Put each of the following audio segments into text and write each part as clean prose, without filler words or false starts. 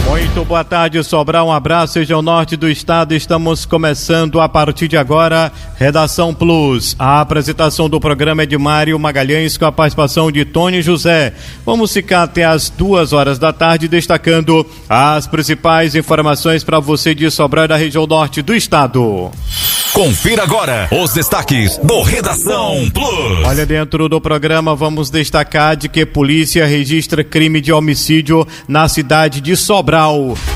Muito boa tarde, Sobral, um abraço, região norte do estado. Estamos começando a partir de agora, Redação Plus. A apresentação do programa é de Mário Magalhães com a participação de Tony José. Vamos ficar até as 2h da tarde destacando as principais informações para você de Sobral e da região norte do estado. Confira agora os destaques do Redação Plus. Olha, dentro do programa vamos destacar de que polícia registra crime de homicídio na cidade de Sobral.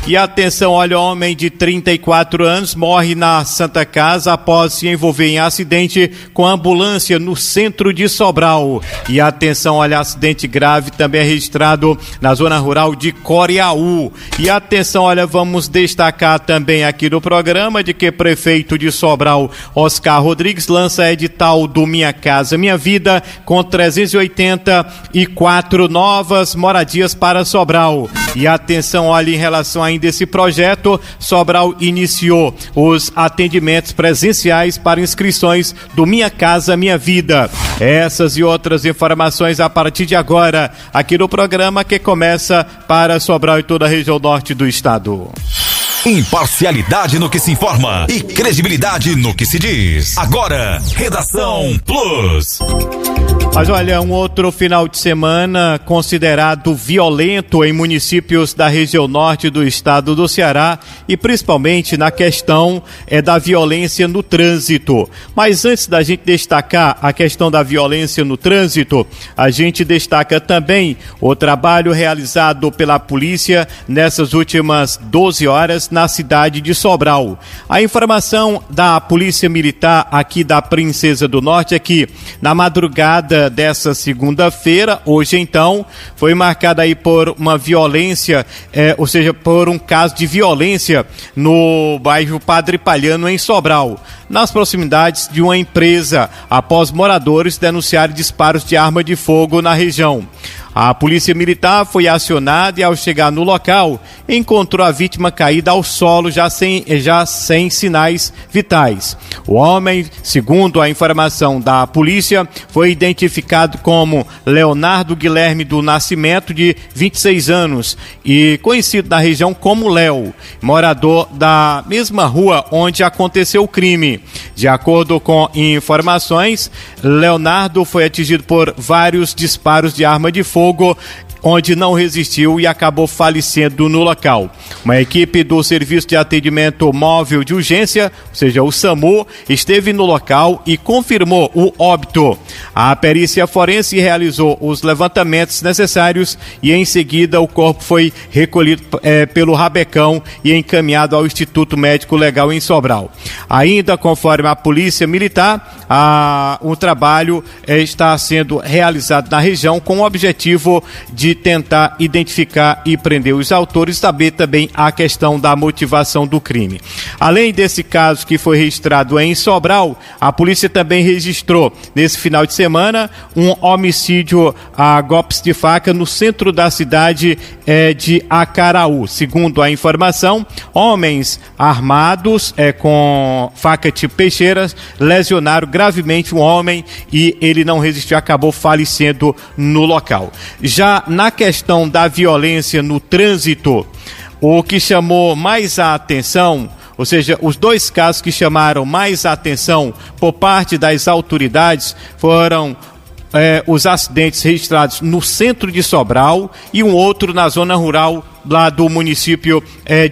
E atenção, olha, homem de 34 anos morre na Santa Casa após se envolver em acidente com ambulância no centro de Sobral. E atenção, olha, acidente grave também é registrado na zona rural de Coreaú. E atenção, olha, vamos destacar também aqui no programa de que prefeito de Sobral, Oscar Rodrigues, lança edital do Minha Casa Minha Vida com 384 novas moradias para Sobral. E atenção, olha, em relação ainda a esse projeto, Sobral iniciou os atendimentos presenciais para inscrições do Minha Casa Minha Vida. Essas e outras informações a partir de agora, aqui no programa que começa para Sobral e toda a região norte do estado. Imparcialidade no que se informa e credibilidade no que se diz. Agora, Redação Plus. Mas olha, um outro final de semana considerado violento em municípios da região norte do estado do Ceará e principalmente na questão da violência no trânsito. Mas antes da gente destacar a questão da violência no trânsito, a gente destaca também o trabalho realizado pela polícia nessas últimas 12 horas na cidade de Sobral. A informação da Polícia Militar aqui da Princesa do Norte é que na madrugada dessa segunda-feira, hoje então, foi marcada aí por uma violência, ou seja, por um caso de violência no bairro Padre Palhano, em Sobral, nas proximidades de uma empresa, após moradores denunciarem disparos de arma de fogo na região. A polícia militar foi acionada e, ao chegar no local, encontrou a vítima caída ao solo já sem sinais vitais. O homem, segundo a informação da polícia, foi identificado como Leonardo Guilherme do Nascimento, de 26 anos, e conhecido na região como Léo, morador da mesma rua onde aconteceu o crime. De acordo com informações, Leonardo foi atingido por vários disparos de arma de fogo, onde não resistiu e acabou falecendo no local. Uma equipe do Serviço de Atendimento Móvel de Urgência, ou seja, o SAMU, esteve no local e confirmou o óbito. A perícia forense realizou os levantamentos necessários e, em seguida, o corpo foi recolhido pelo Rabecão e encaminhado ao Instituto Médico Legal em Sobral. Ainda conforme a Polícia Militar, o trabalho está sendo realizado na região com o objetivo de tentar identificar e prender os autores, saber também a questão da motivação do crime. Além desse caso que foi registrado em Sobral, a polícia também registrou nesse final de semana um homicídio a golpes de faca no centro da cidade de Acaraú. Segundo a informação, homens armados com faca tipo peixeiras lesionaram gravemente um homem e ele não resistiu, acabou falecendo no local. Já na questão da violência no trânsito, o que chamou mais a atenção, ou seja, os dois casos que chamaram mais a atenção por parte das autoridades foram os acidentes registrados no centro de Sobral e um outro na zona rural lá do município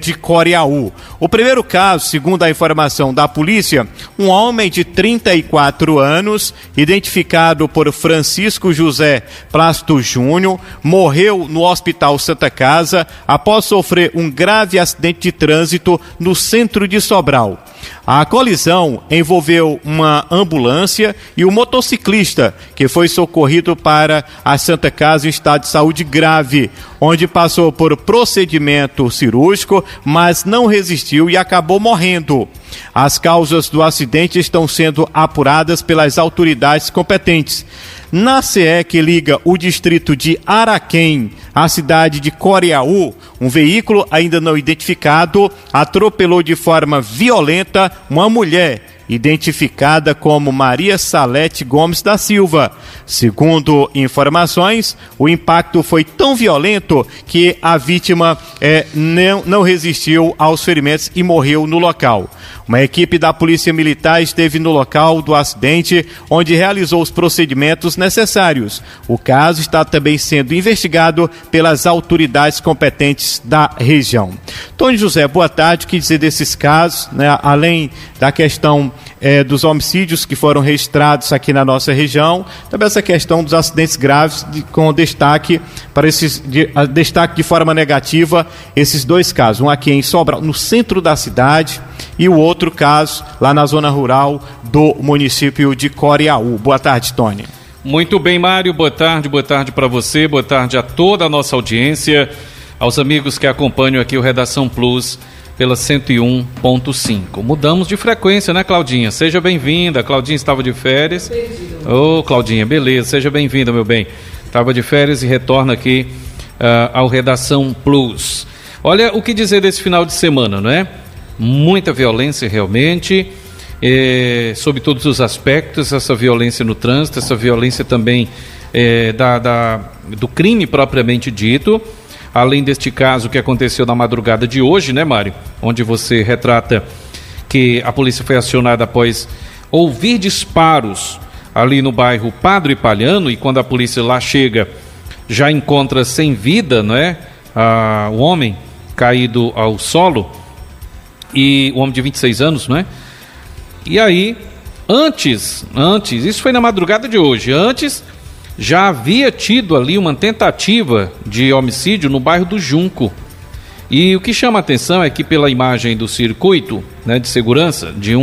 de Coreaú. O primeiro caso, segundo a informação da polícia, um homem de 34 anos, identificado por Francisco José Plácido Júnior, morreu no Hospital Santa Casa após sofrer um grave acidente de trânsito no centro de Sobral. A colisão envolveu uma ambulância e um motociclista que foi socorrido para a Santa Casa em estado de saúde grave, onde passou por procedimento cirúrgico, mas não resistiu e acabou morrendo. As causas do acidente estão sendo apuradas pelas autoridades competentes. Na CE que liga o distrito de Araquém à cidade de Coreaú, um veículo ainda não identificado atropelou de forma violenta uma mulher identificada como Maria Salete Gomes da Silva. Segundo informações, o impacto foi tão violento que a vítima não resistiu aos ferimentos e morreu no local. Uma equipe da Polícia Militar esteve no local do acidente, onde realizou os procedimentos necessários. O caso está também sendo investigado pelas autoridades competentes da região. Tony José, boa tarde. O que dizer desses casos, né? Além da questão dos homicídios que foram registrados aqui na nossa região, também essa questão dos acidentes graves, com destaque destaque de forma negativa esses dois casos, um aqui em Sobral, no centro da cidade, e o outro caso lá na zona rural do município de Coreaú. Boa tarde, Tony. Muito bem, Mário, boa tarde para você, boa tarde a toda a nossa audiência, aos amigos que acompanham aqui o Redação Plus pela 101.5. Mudamos de frequência, né, Claudinha? Seja bem-vinda. Claudinha estava de férias. Ô, Claudinha, beleza, seja bem-vinda, meu bem. Estava de férias e retorna aqui ao Redação Plus. Olha, o que dizer desse final de semana, não é? Muita violência realmente, sob todos os aspectos, essa violência no trânsito, essa violência também do crime propriamente dito, além deste caso que aconteceu na madrugada de hoje, né, Mário? Onde você retrata que a polícia foi acionada após ouvir disparos ali no bairro Padre Palhano, e quando a polícia lá chega, já encontra sem vida, não é? O homem caído ao solo, e o homem de 26 anos, não é? E aí, antes, isso foi na madrugada de hoje, antes já havia tido ali uma tentativa de homicídio no bairro do Junco. E o que chama a atenção é que pela imagem do circuito, né, de segurança de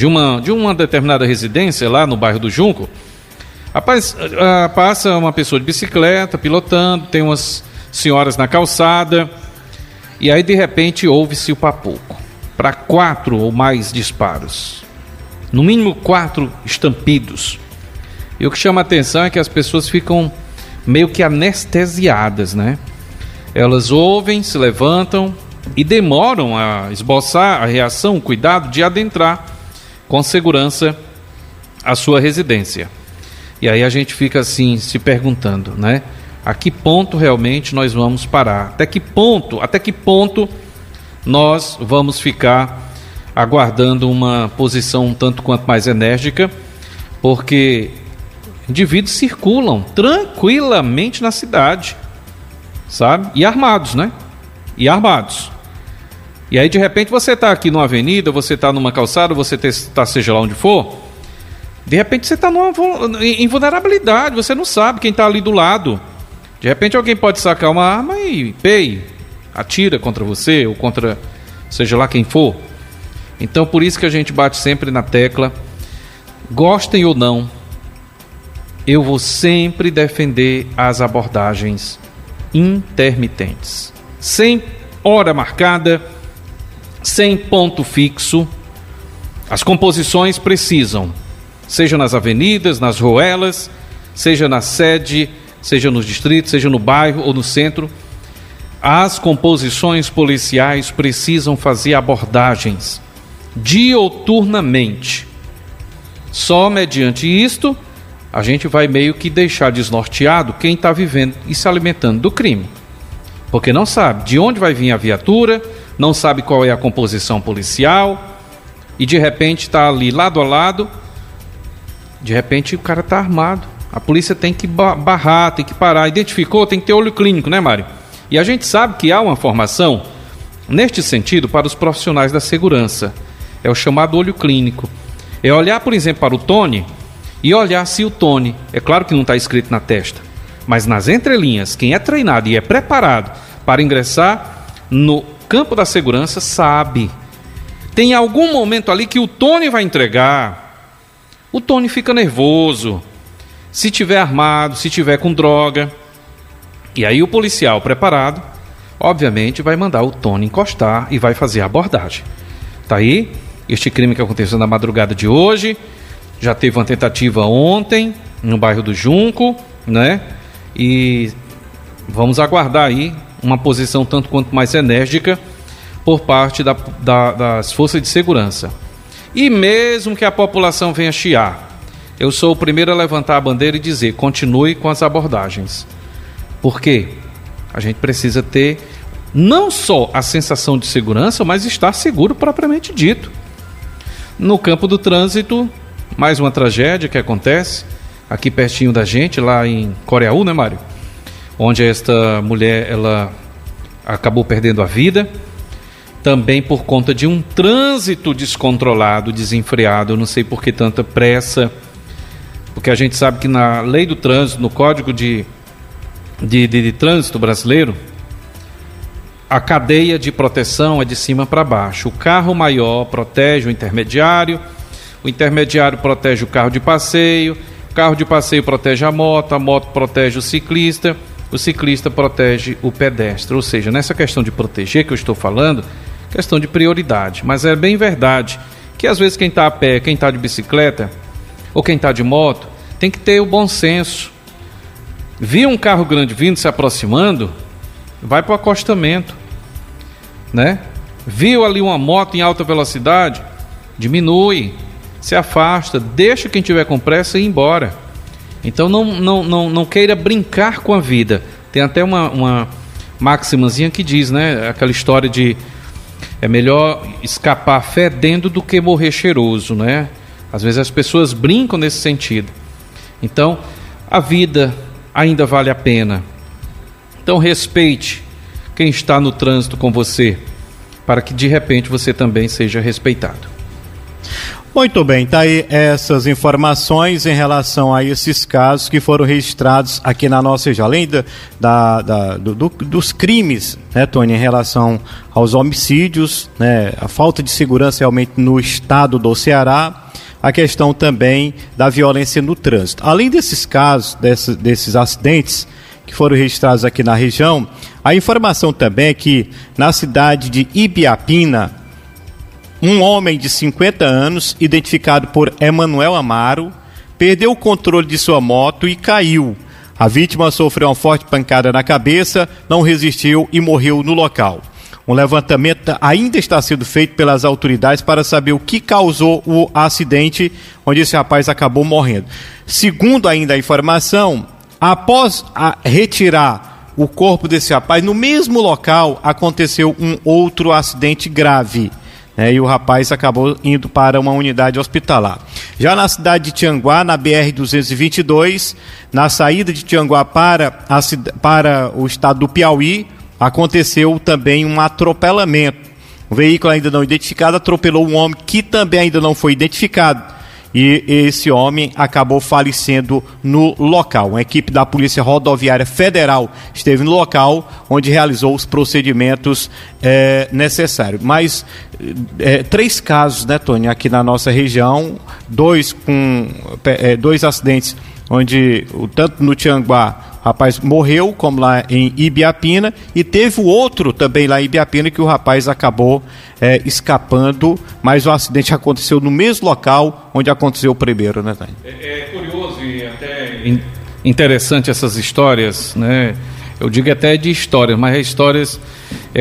uma determinada residência lá no bairro do Junco, rapaz, passa uma pessoa de bicicleta pilotando, tem umas senhoras na calçada, e aí de repente ouve-se o papoco para 4 ou mais disparos, no mínimo 4 estampidos. E o que chama a atenção é que as pessoas ficam meio que anestesiadas, né? Elas ouvem, se levantam e demoram a esboçar a reação, o cuidado de adentrar com segurança a sua residência. E aí a gente fica assim se perguntando, né? A que ponto realmente nós vamos parar? Até que ponto nós vamos ficar aguardando uma posição um tanto quanto mais enérgica? Porque indivíduos circulam tranquilamente na cidade, sabe? E armados, né? E aí de repente você está aqui numa avenida, você está numa calçada, você está seja lá onde for, de repente você está em vulnerabilidade, você não sabe quem está ali do lado. De repente alguém pode sacar uma arma e atira contra você ou contra seja lá quem for. Então por isso que a gente bate sempre na tecla, gostem ou não, eu vou sempre defender as abordagens intermitentes, sem hora marcada, sem ponto fixo. As composições precisam, seja nas avenidas, nas ruelas, seja na sede, seja nos distritos, seja no bairro ou no centro, as composições policiais precisam fazer abordagens dioturnamente. Só mediante isto a gente vai meio que deixar desnorteado quem está vivendo e se alimentando do crime, porque não sabe de onde vai vir a viatura, não sabe qual é a composição policial, e de repente está ali lado a lado, de repente o cara está armado. A polícia tem que barrar, tem que parar. Identificou, tem que ter olho clínico, né, Mário? E a gente sabe que há uma formação neste sentido para os profissionais da segurança. É o chamado olho clínico. É olhar, por exemplo, para o Tony e olhar se o Tony, é claro que não está escrito na testa, mas nas entrelinhas, quem é treinado e é preparado para ingressar no campo da segurança sabe. Tem algum momento ali que o Tony vai entregar, o Tony fica nervoso, se tiver armado, se tiver com droga, e aí o policial preparado, obviamente vai mandar o Tony encostar e vai fazer a abordagem. Tá aí, este crime que aconteceu na madrugada de hoje, já teve uma tentativa ontem, no bairro do Junco, né? E vamos aguardar aí uma posição tanto quanto mais enérgica por parte das forças de segurança. E mesmo que a população venha chiar, eu sou o primeiro a levantar a bandeira e dizer, continue com as abordagens. Por quê? A gente precisa ter não só a sensação de segurança, mas estar seguro propriamente dito. No campo do trânsito, mais uma tragédia que acontece aqui pertinho da gente, lá em Coreaú, né, Mário? Onde esta mulher, ela acabou perdendo a vida, também por conta de um trânsito descontrolado, desenfreado. Eu não sei por que tanta pressa, porque a gente sabe que na lei do trânsito, no Código de Trânsito brasileiro, a cadeia de proteção é de cima para baixo. O carro maior protege o intermediário protege o carro de passeio protege a moto protege o ciclista protege o pedestre. Ou seja, nessa questão de proteger que eu estou falando, questão de prioridade. Mas é bem verdade que às vezes quem está a pé, quem está de bicicleta ou quem está de moto, tem que ter o bom senso. Viu um carro grande vindo, se aproximando, vai para o acostamento, né? Viu ali uma moto em alta velocidade, diminui, se afasta, deixa quem tiver com pressa ir embora. Então não queira brincar com a vida. Tem até uma maximazinha que diz, né? Aquela história de é melhor escapar fedendo do que morrer cheiroso, né? Às vezes as pessoas brincam nesse sentido. Então, a vida ainda vale a pena. Então respeite quem está no trânsito com você, para que de repente você também seja respeitado. Muito bem, tá aí essas informações em relação a esses casos que foram registrados aqui na nossa região, além dos crimes, né, Tony, em relação aos homicídios, né, a falta de segurança realmente no estado do Ceará, a questão também da violência no trânsito. Além desses casos, desses acidentes que foram registrados aqui na região, a informação também é que na cidade de Ibiapina, um homem de 50 anos, identificado por Emanuel Amaro, perdeu o controle de sua moto e caiu. A vítima sofreu uma forte pancada na cabeça, não resistiu e morreu no local. Um levantamento ainda está sendo feito pelas autoridades para saber o que causou o acidente onde esse rapaz acabou morrendo. Segundo ainda a informação, após retirar o corpo desse rapaz, no mesmo local aconteceu um outro acidente grave, né, e o rapaz acabou indo para uma unidade hospitalar. Já na cidade de Tianguá, na BR-222, na saída de Tianguá para o estado do Piauí, aconteceu também um atropelamento. Um veículo ainda não identificado atropelou um homem que também ainda não foi identificado. E esse homem acabou falecendo no local. Uma equipe da Polícia Rodoviária Federal esteve no local, onde realizou os procedimentos necessários. Mas 3 casos, né, Tony, aqui na nossa região, 2 acidentes, onde tanto no Tianguá o rapaz morreu, como lá em Ibiapina, e teve o outro também lá em Ibiapina que o rapaz acabou escapando, mas o acidente aconteceu no mesmo local onde aconteceu o primeiro, né, Tânia? É curioso e até interessante essas histórias, né? Eu digo até de histórias, mas histórias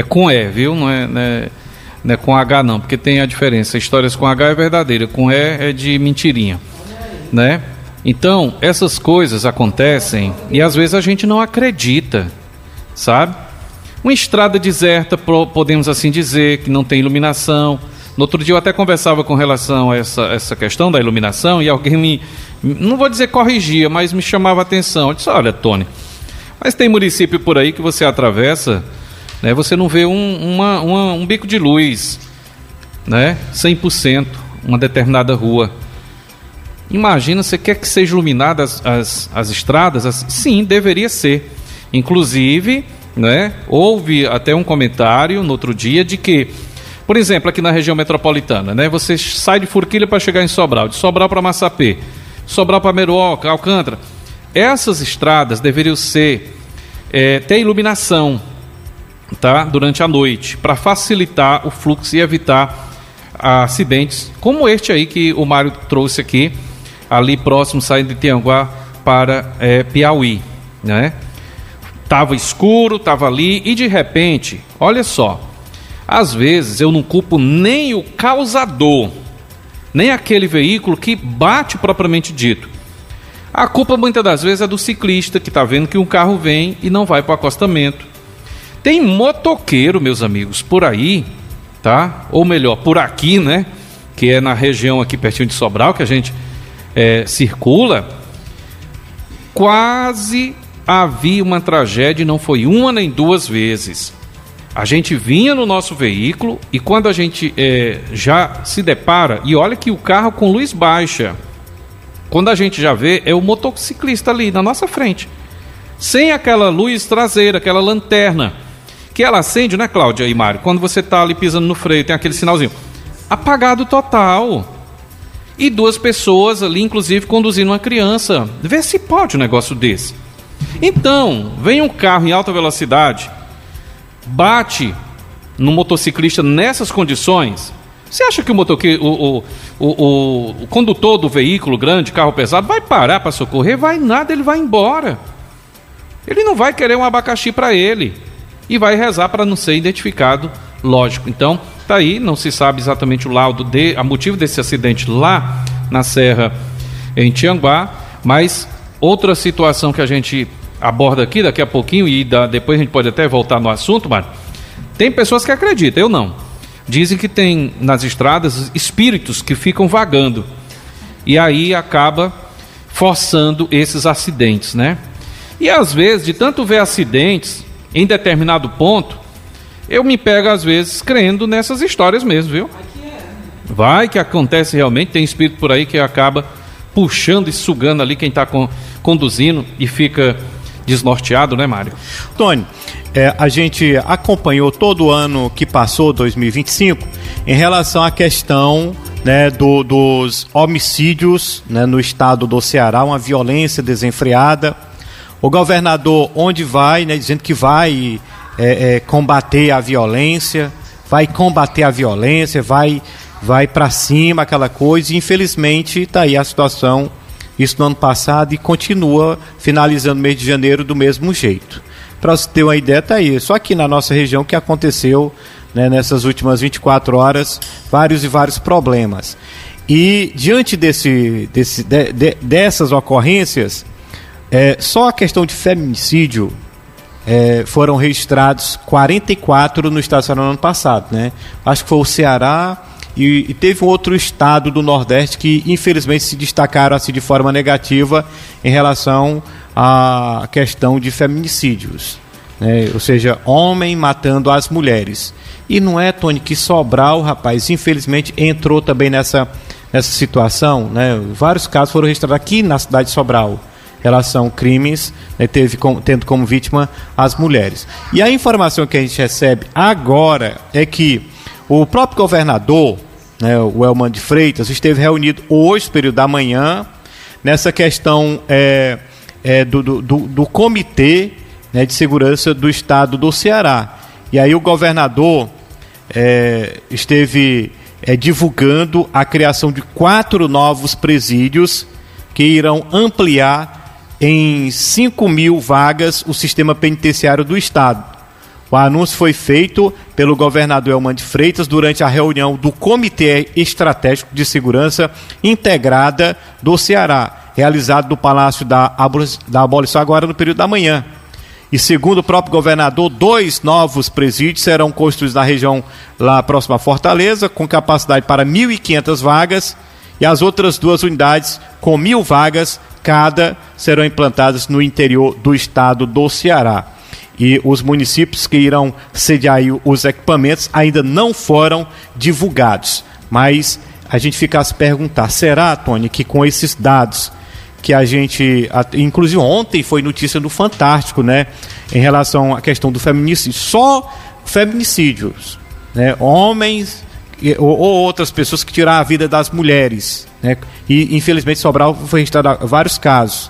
com E, viu? Não é com H não, porque tem a diferença. Histórias com H é verdadeira, com E é de mentirinha, né? Então, essas coisas acontecem e às vezes a gente não acredita, sabe? Uma estrada deserta, podemos assim dizer, que não tem iluminação. No outro dia eu até conversava com relação a essa questão da iluminação e alguém não vou dizer corrigia, mas me chamava a atenção. Eu disse, olha, Tony, mas tem município por aí que você atravessa, né, você não vê um bico de luz, né, 100%, uma determinada rua. Imagina, você quer que seja iluminada as estradas? Sim, deveria ser. Inclusive, né, houve até um comentário no outro dia de que, por exemplo, aqui na região metropolitana, né, você sai de Forquilha para chegar em Sobral, de Sobral para Massapê, Sobral para Meruoca, Alcântara. Essas estradas deveriam ter iluminação, tá, durante a noite, para facilitar o fluxo e evitar acidentes como este aí que o Mário trouxe aqui, ali próximo, saindo de Tianguá para Piauí, né? Tava escuro, tava ali e de repente, olha só, às vezes eu não culpo nem o causador, nem aquele veículo que bate propriamente dito. A culpa muitas das vezes é do ciclista que está vendo que um carro vem e não vai para o acostamento. Tem motoqueiro, meus amigos, por aí, tá? Ou melhor, por aqui, né? Que é na região aqui pertinho de Sobral que a gente circula. Quase havia uma tragédia e não foi uma nem duas vezes. A gente vinha no nosso veículo e quando a gente já se depara, e olha que o carro com luz baixa, quando a gente já vê, é o motociclista ali na nossa frente, sem aquela luz traseira, aquela lanterna, que ela acende, né, Cláudia e Mário? Quando você está ali pisando no freio, tem aquele sinalzinho, apagado total. E duas pessoas ali, inclusive, conduzindo uma criança. Vê se pode um negócio desse. Então, vem um carro em alta velocidade, bate no motociclista nessas condições. Você acha que o condutor do veículo grande, carro pesado, vai parar para socorrer? Vai nada, ele vai embora. Ele não vai querer um abacaxi para ele. E vai rezar para não ser identificado, lógico. Então, tá aí, não se sabe exatamente o laudo, a motivo desse acidente lá na Serra, em Tianguá, mas outra situação que a gente aborda aqui daqui a pouquinho, e depois a gente pode até voltar no assunto, mas tem pessoas que acreditam, eu não. Dizem que tem nas estradas espíritos que ficam vagando, e aí acaba forçando esses acidentes, né? E às vezes, de tanto ver acidentes em determinado ponto, eu me pego às vezes crendo nessas histórias mesmo, viu? Vai que acontece realmente, tem espírito por aí que acaba puxando e sugando ali quem está conduzindo e fica desnorteado, né, Mário? Tony, a gente acompanhou todo o ano que passou, 2025, em relação à questão, né, dos homicídios, né, no estado do Ceará, uma violência desenfreada. O governador, onde vai, né, dizendo que vai combater a violência, vai para cima, aquela coisa, e infelizmente está aí a situação, isso no ano passado, e continua finalizando o mês de janeiro do mesmo jeito. Para você ter uma ideia, está aí, só aqui na nossa região que aconteceu, né, nessas últimas 24 horas, vários problemas. E diante dessas ocorrências, só a questão de feminicídio, foram registrados 44 no estado do Ceará no ano passado, né? Acho que foi o Ceará e teve um outro estado do Nordeste que infelizmente se destacaram assim de forma negativa em relação à questão de feminicídios, né? Ou seja, homem matando as mulheres. E não é, Tony, que Sobral, rapaz, infelizmente entrou também nessa situação, né? Vários casos foram registrados aqui na cidade de Sobral, relação crimes, né, tendo como vítima as mulheres. E a informação que a gente recebe agora é que o próprio governador, né, o Elman de Freitas, esteve reunido hoje, período da manhã, nessa questão do Comitê, né, de Segurança do Estado do Ceará. E aí o governador esteve divulgando a criação de 4 novos presídios que irão ampliar em 5.000 vagas o sistema penitenciário do Estado. O anúncio foi feito pelo governador Elman de Freitas durante a reunião do Comitê Estratégico de Segurança Integrada do Ceará, realizado no Palácio da Abolição agora no período da manhã. E segundo o próprio governador, 2 novos presídios serão construídos na região lá próxima a Fortaleza, com capacidade para 1.500 vagas, e as outras 2 unidades com 1.000 vagas cada serão implantadas no interior do estado do Ceará. E os municípios que irão sediar os equipamentos ainda não foram divulgados. Mas a gente fica a se perguntar, será, Tony, que com esses dados que a gente, inclusive ontem foi notícia do Fantástico, né, em relação à questão do feminicídio, só feminicídios, né, homens ou outras pessoas que tiraram a vida das mulheres, né? E infelizmente Sobral foi registrado vários casos,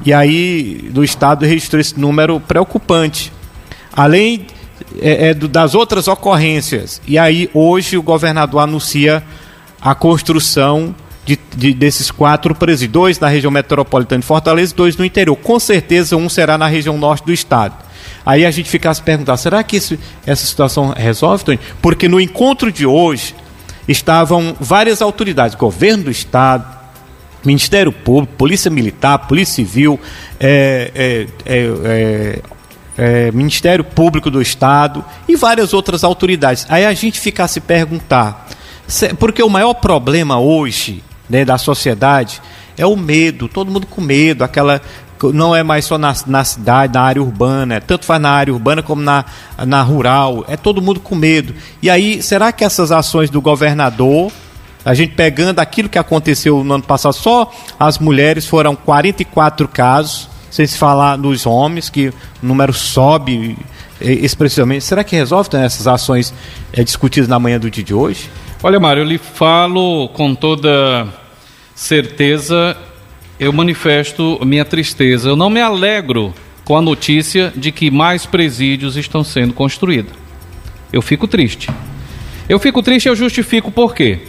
e aí do estado registrou esse número preocupante, além das outras ocorrências. E aí hoje o governador anuncia a construção desses 4 presídios, 2 na região metropolitana de Fortaleza e 2 no interior. Com certeza um será na região norte do estado. Aí a gente fica a se perguntar, será que essa situação resolve, Tony? Porque no encontro de hoje, estavam várias autoridades, governo do estado, Ministério Público, Polícia Militar, Polícia Civil, Ministério Público do Estado e várias outras autoridades. Aí a gente fica a se perguntar, porque o maior problema hoje, né, da sociedade é o medo, todo mundo com medo, não é mais só na cidade, na área urbana, tanto faz na área urbana como na rural, é todo mundo com medo. E aí, será que essas ações do governador, a gente pegando aquilo que aconteceu no ano passado, só as mulheres foram 44 casos, sem se falar nos homens, que o número sobe expressivamente. Será que resolve essas ações discutidas na manhã do dia de hoje? Olha, Mário, eu lhe falo com toda certeza, eu manifesto minha tristeza. Eu não me alegro com a notícia de que mais presídios estão sendo construídos. Eu fico triste. Eu fico triste e eu justifico por quê.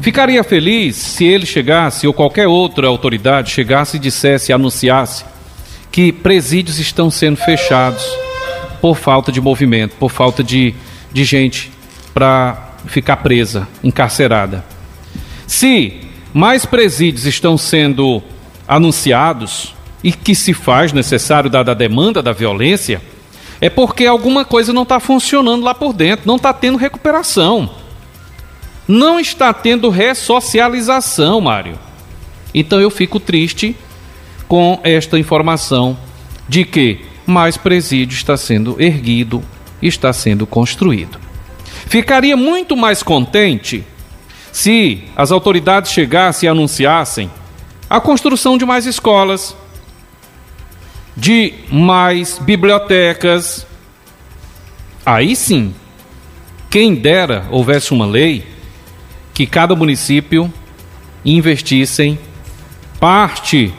Ficaria feliz se ele chegasse, ou qualquer outra autoridade chegasse e dissesse, anunciasse que presídios estão sendo fechados por falta de movimento, por falta de gente para ficar presa, encarcerada. Se mais presídios estão sendo anunciados e que se faz necessário dada a demanda da violência, é porque alguma coisa não está funcionando lá por dentro, não está tendo recuperação. Não está tendo ressocialização, Mário. Então eu fico triste com esta informação de que mais presídio está sendo erguido, está sendo construído. Ficaria muito mais contente se as autoridades chegassem e anunciassem a construção de mais escolas, de mais bibliotecas. Aí sim, quem dera houvesse uma lei que cada município investissem parte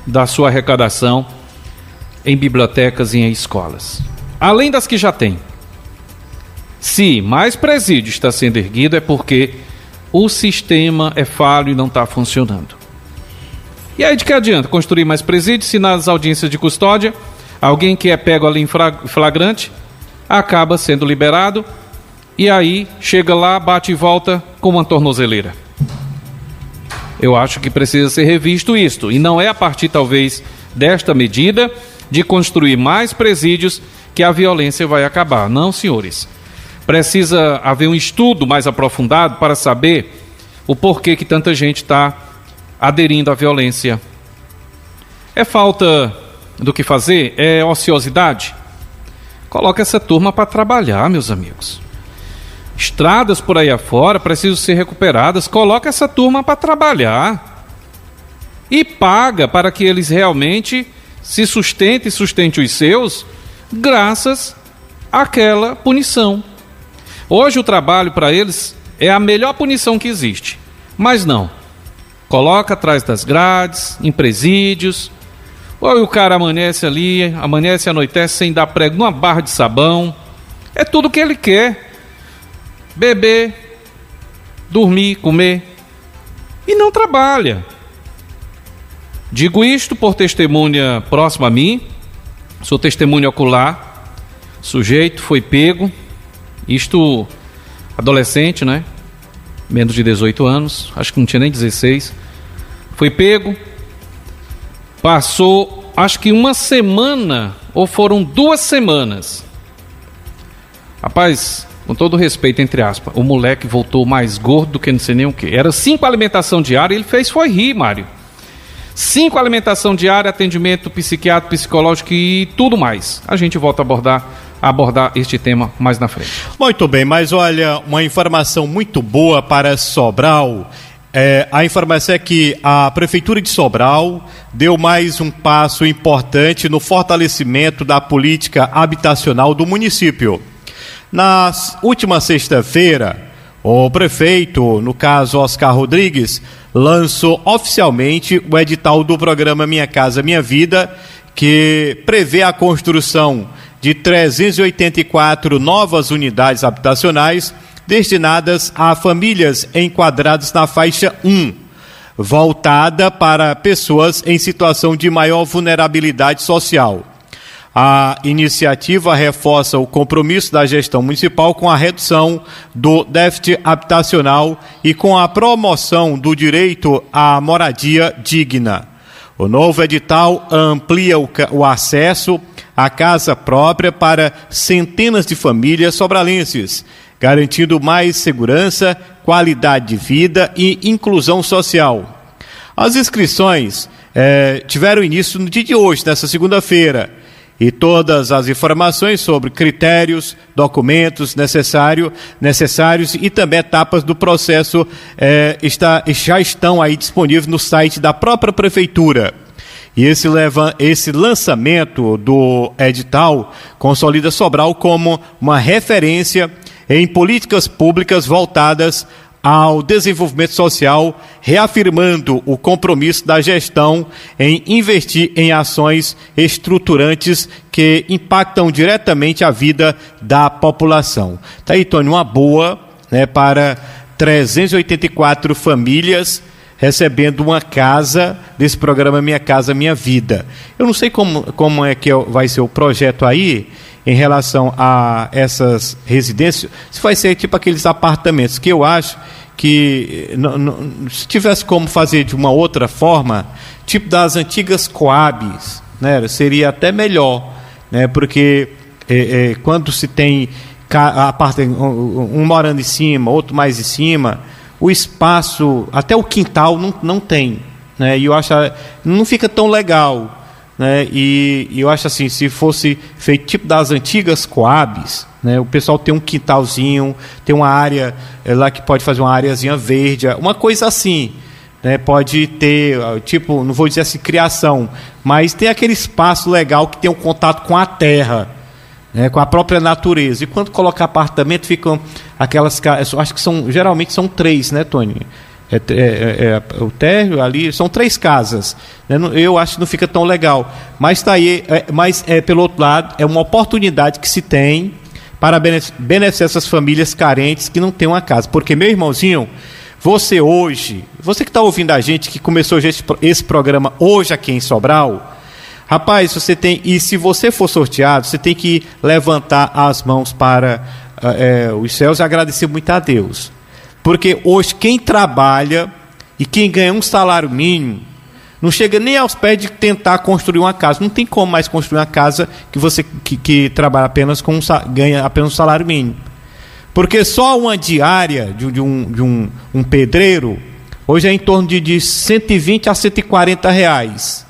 da sua arrecadação em bibliotecas e em escolas, além das que já tem. Se mais presídio está sendo erguido é porque o sistema é falho e não está funcionando. E aí de que adianta construir mais presídios se nas audiências de custódia alguém que é pego ali em flagrante acaba sendo liberado e aí chega lá, bate e volta com uma tornozeleira? Eu acho que precisa ser revisto isto, e não é a partir talvez desta medida de construir mais presídios que a violência vai acabar. Não, senhores. Precisa haver um estudo mais aprofundado para saber o porquê que tanta gente está aderindo à violência. É falta do que fazer? É ociosidade? Coloca essa turma para trabalhar, meus amigos. Estradas por aí afora precisam ser recuperadas. Coloca essa turma para trabalhar e paga para que eles realmente se sustentem e sustentem os seus graças àquela punição. Hoje o trabalho para eles é a melhor punição que existe, mas não. Coloca atrás das grades, em presídios, ou o cara amanhece ali, amanhece e anoitece sem dar prego numa barra de sabão. É tudo o que ele quer. Beber, dormir, comer, e não trabalha. Digo isto por testemunha próxima a mim, sou testemunha ocular. O sujeito foi pego, isto adolescente, né? Menos de 18 anos, acho que não tinha nem 16. Foi pego, passou acho que uma semana, ou foram 2 semanas. Rapaz, com todo respeito, entre aspas, o moleque voltou mais gordo do que não sei nem o que. Era 5 alimentação diária, ele fez foi rir, Mário. 5 alimentação diária, atendimento psiquiátrico, psicológico e tudo mais. A gente volta a abordar este tema mais na frente. Muito bem, mas olha, uma informação muito boa para Sobral. A informação é que a Prefeitura de Sobral deu mais um passo importante no fortalecimento da política habitacional do município. Na última sexta-feira, o prefeito, no caso Oscar Rodrigues, lançou oficialmente o edital do programa Minha Casa Minha Vida, que prevê a construção de 384 novas unidades habitacionais destinadas a famílias enquadradas na faixa 1, voltada para pessoas em situação de maior vulnerabilidade social. A iniciativa reforça o compromisso da gestão municipal com a redução do déficit habitacional e com a promoção do direito à moradia digna. O novo edital amplia o acesso à casa própria para centenas de famílias sobralenses, garantindo mais segurança, qualidade de vida e inclusão social. As inscrições tiveram início no dia de hoje, nessa segunda-feira, e todas as informações sobre critérios, documentos necessários e também etapas do processo já estão aí disponíveis no site da própria Prefeitura. E esse lançamento do edital consolida Sobral como uma referência em políticas públicas voltadas ao desenvolvimento social, reafirmando o compromisso da gestão em investir em ações estruturantes que impactam diretamente a vida da população. Tá aí, Tony, uma boa, né, para 384 famílias recebendo uma casa desse programa Minha Casa Minha Vida. Eu não sei como é que vai ser o projeto aí, em relação a essas residências, se vai ser tipo aqueles apartamentos, que eu acho que se tivesse como fazer de uma outra forma, tipo das antigas Coabs, né, seria até melhor, né, porque quando se tem um morando em cima, outro mais em cima, o espaço, até o quintal não tem, né, e eu acho não fica tão legal. Né, e eu acho assim, se fosse feito tipo das antigas Coabs, né, o pessoal tem um quintalzinho, tem uma área lá que pode fazer uma areazinha verde, uma coisa assim, né, pode ter, tipo, não vou dizer assim criação, mas tem aquele espaço legal que tem um contato com a terra, né, com a própria natureza. E quando coloca apartamento, ficam aquelas casas, acho que geralmente são 3, né, Tony? O térreo ali, são 3 casas, né? Eu acho que não fica tão legal, mas está aí, pelo outro lado, é uma oportunidade que se tem para beneficiar essas famílias carentes que não têm uma casa, porque, meu irmãozinho, você que está ouvindo a gente, que começou esse programa hoje aqui em Sobral, rapaz, e se você for sorteado, você tem que levantar as mãos para os céus e agradecer muito a Deus. Porque hoje quem trabalha e quem ganha um salário mínimo não chega nem aos pés de tentar construir uma casa. Não tem como mais construir uma casa que você que trabalha apenas ganha apenas um salário mínimo. Porque só uma diária de um pedreiro hoje é em torno de 120 a 140 reais.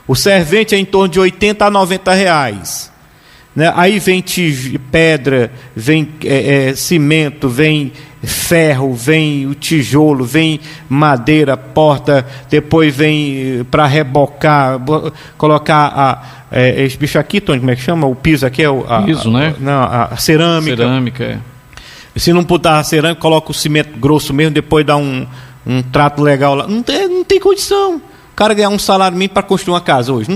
O servente é em torno de 80 a 90 reais. Né? Aí vem pedra, vem cimento, vem ferro, vem o tijolo, vem madeira, porta, depois vem para rebocar, colocar esse bicho aqui, Tony, como é que chama? O piso aqui é piso, né? Não, a cerâmica. Cerâmica, Se não puder a cerâmica, coloca o cimento grosso mesmo, depois dá um trato legal lá. Não tem condição. O cara ganhar um salário mínimo para construir uma casa hoje.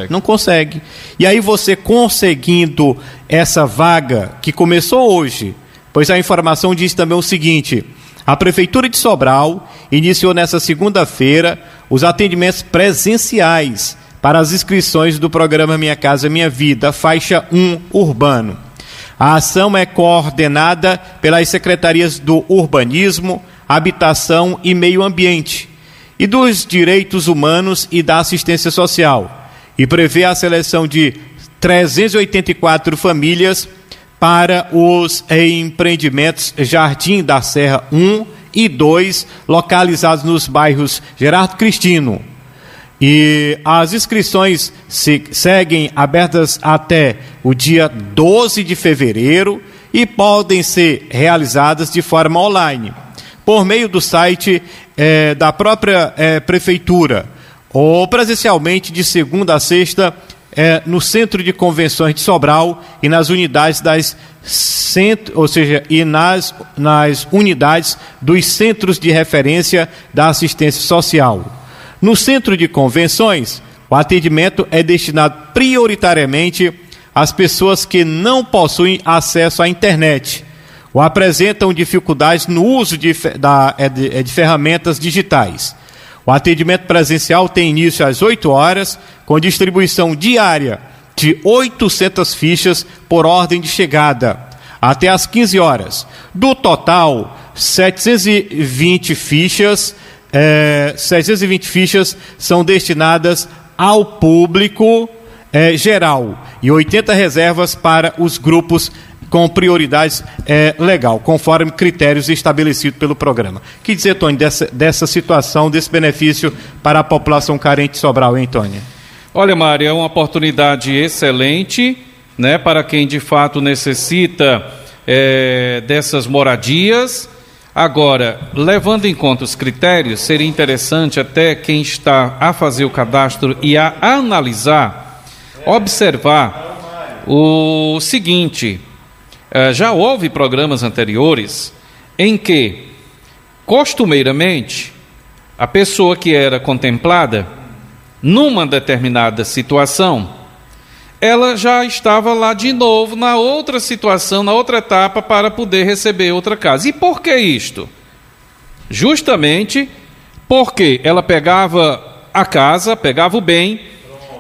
Não consegue. E aí você conseguindo essa vaga que começou hoje, pois a informação diz também o seguinte: a Prefeitura de Sobral iniciou nesta segunda-feira os atendimentos presenciais para as inscrições do programa Minha Casa Minha Vida, faixa 1 urbano. A ação é coordenada pelas secretarias do Urbanismo, Habitação e Meio Ambiente e dos Direitos Humanos e da Assistência Social, e prevê a seleção de 384 famílias para os empreendimentos Jardim da Serra 1 e 2, localizados nos bairros Gerardo Cristino. E as inscrições seguem abertas até o dia 12 de fevereiro e podem ser realizadas de forma online, por meio do site da própria Prefeitura, ou presencialmente de segunda a sexta, no Centro de Convenções de Sobral e nas unidades nas unidades dos Centros de Referência da Assistência Social. No Centro de Convenções, o atendimento é destinado prioritariamente às pessoas que não possuem acesso à internet ou apresentam dificuldades no uso de ferramentas digitais. O atendimento presencial tem início às 8 horas, com distribuição diária de 800 fichas por ordem de chegada, até às 15 horas. Do total, 720 fichas são destinadas ao público geral e 80 reservas para os grupos com prioridades legal, conforme critérios estabelecidos pelo programa. O que dizer, Tony, dessa situação, desse benefício para a população carente de Sobral, hein, Tony? Olha, Mário, é uma oportunidade excelente, né, para quem de fato necessita dessas moradias. Agora, levando em conta os critérios, seria interessante até quem está a fazer o cadastro e a analisar, observar o seguinte: já houve programas anteriores em que, costumeiramente, a pessoa que era contemplada numa determinada situação, ela já estava lá de novo na outra situação, na outra etapa, para poder receber outra casa. E por que isto? Justamente porque ela pegava a casa, pegava o bem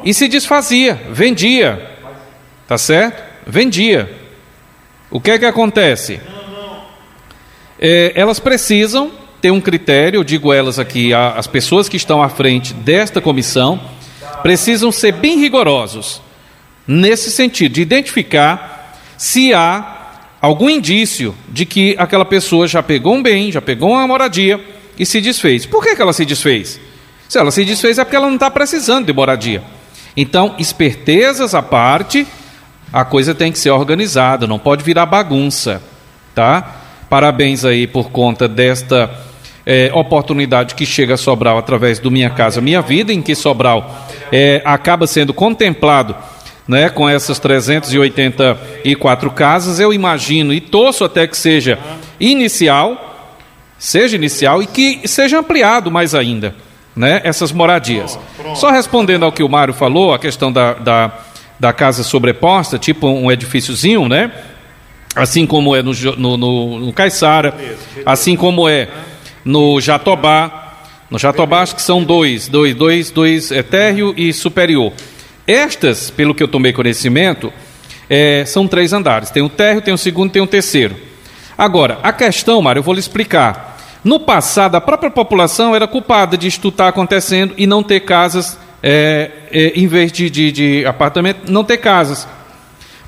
e se desfazia, vendia, tá certo? Vendia. O que é que acontece? Elas precisam ter um critério, eu digo elas aqui, as pessoas que estão à frente desta comissão, precisam ser bem rigorosos nesse sentido, de identificar se há algum indício de que aquela pessoa já pegou um bem, já pegou uma moradia e se desfez. Por que ela se desfez? Se ela se desfez é porque ela não está precisando de moradia. Então, espertezas à parte, a coisa tem que ser organizada, não pode virar bagunça, tá? Parabéns aí por conta desta oportunidade que chega a Sobral através do Minha Casa Minha Vida, em que Sobral acaba sendo contemplado, né, com essas 384 casas. Eu imagino e torço até que seja inicial e que seja ampliado mais ainda, né, essas moradias. Só respondendo ao que o Mário falou, a questão da casa sobreposta, tipo um edifíciozinho, né, assim como é no Caiçara, assim como é no Jatobá. No Jatobá acho que são dois, térreo e superior. Estas, pelo que eu tomei conhecimento, são 3 andares. Tem o térreo, tem o segundo, tem o terceiro. Agora, a questão, Mário, eu vou lhe explicar. No passado, a própria população era culpada de isto estar acontecendo e não ter casas, em vez de apartamento, não ter casas.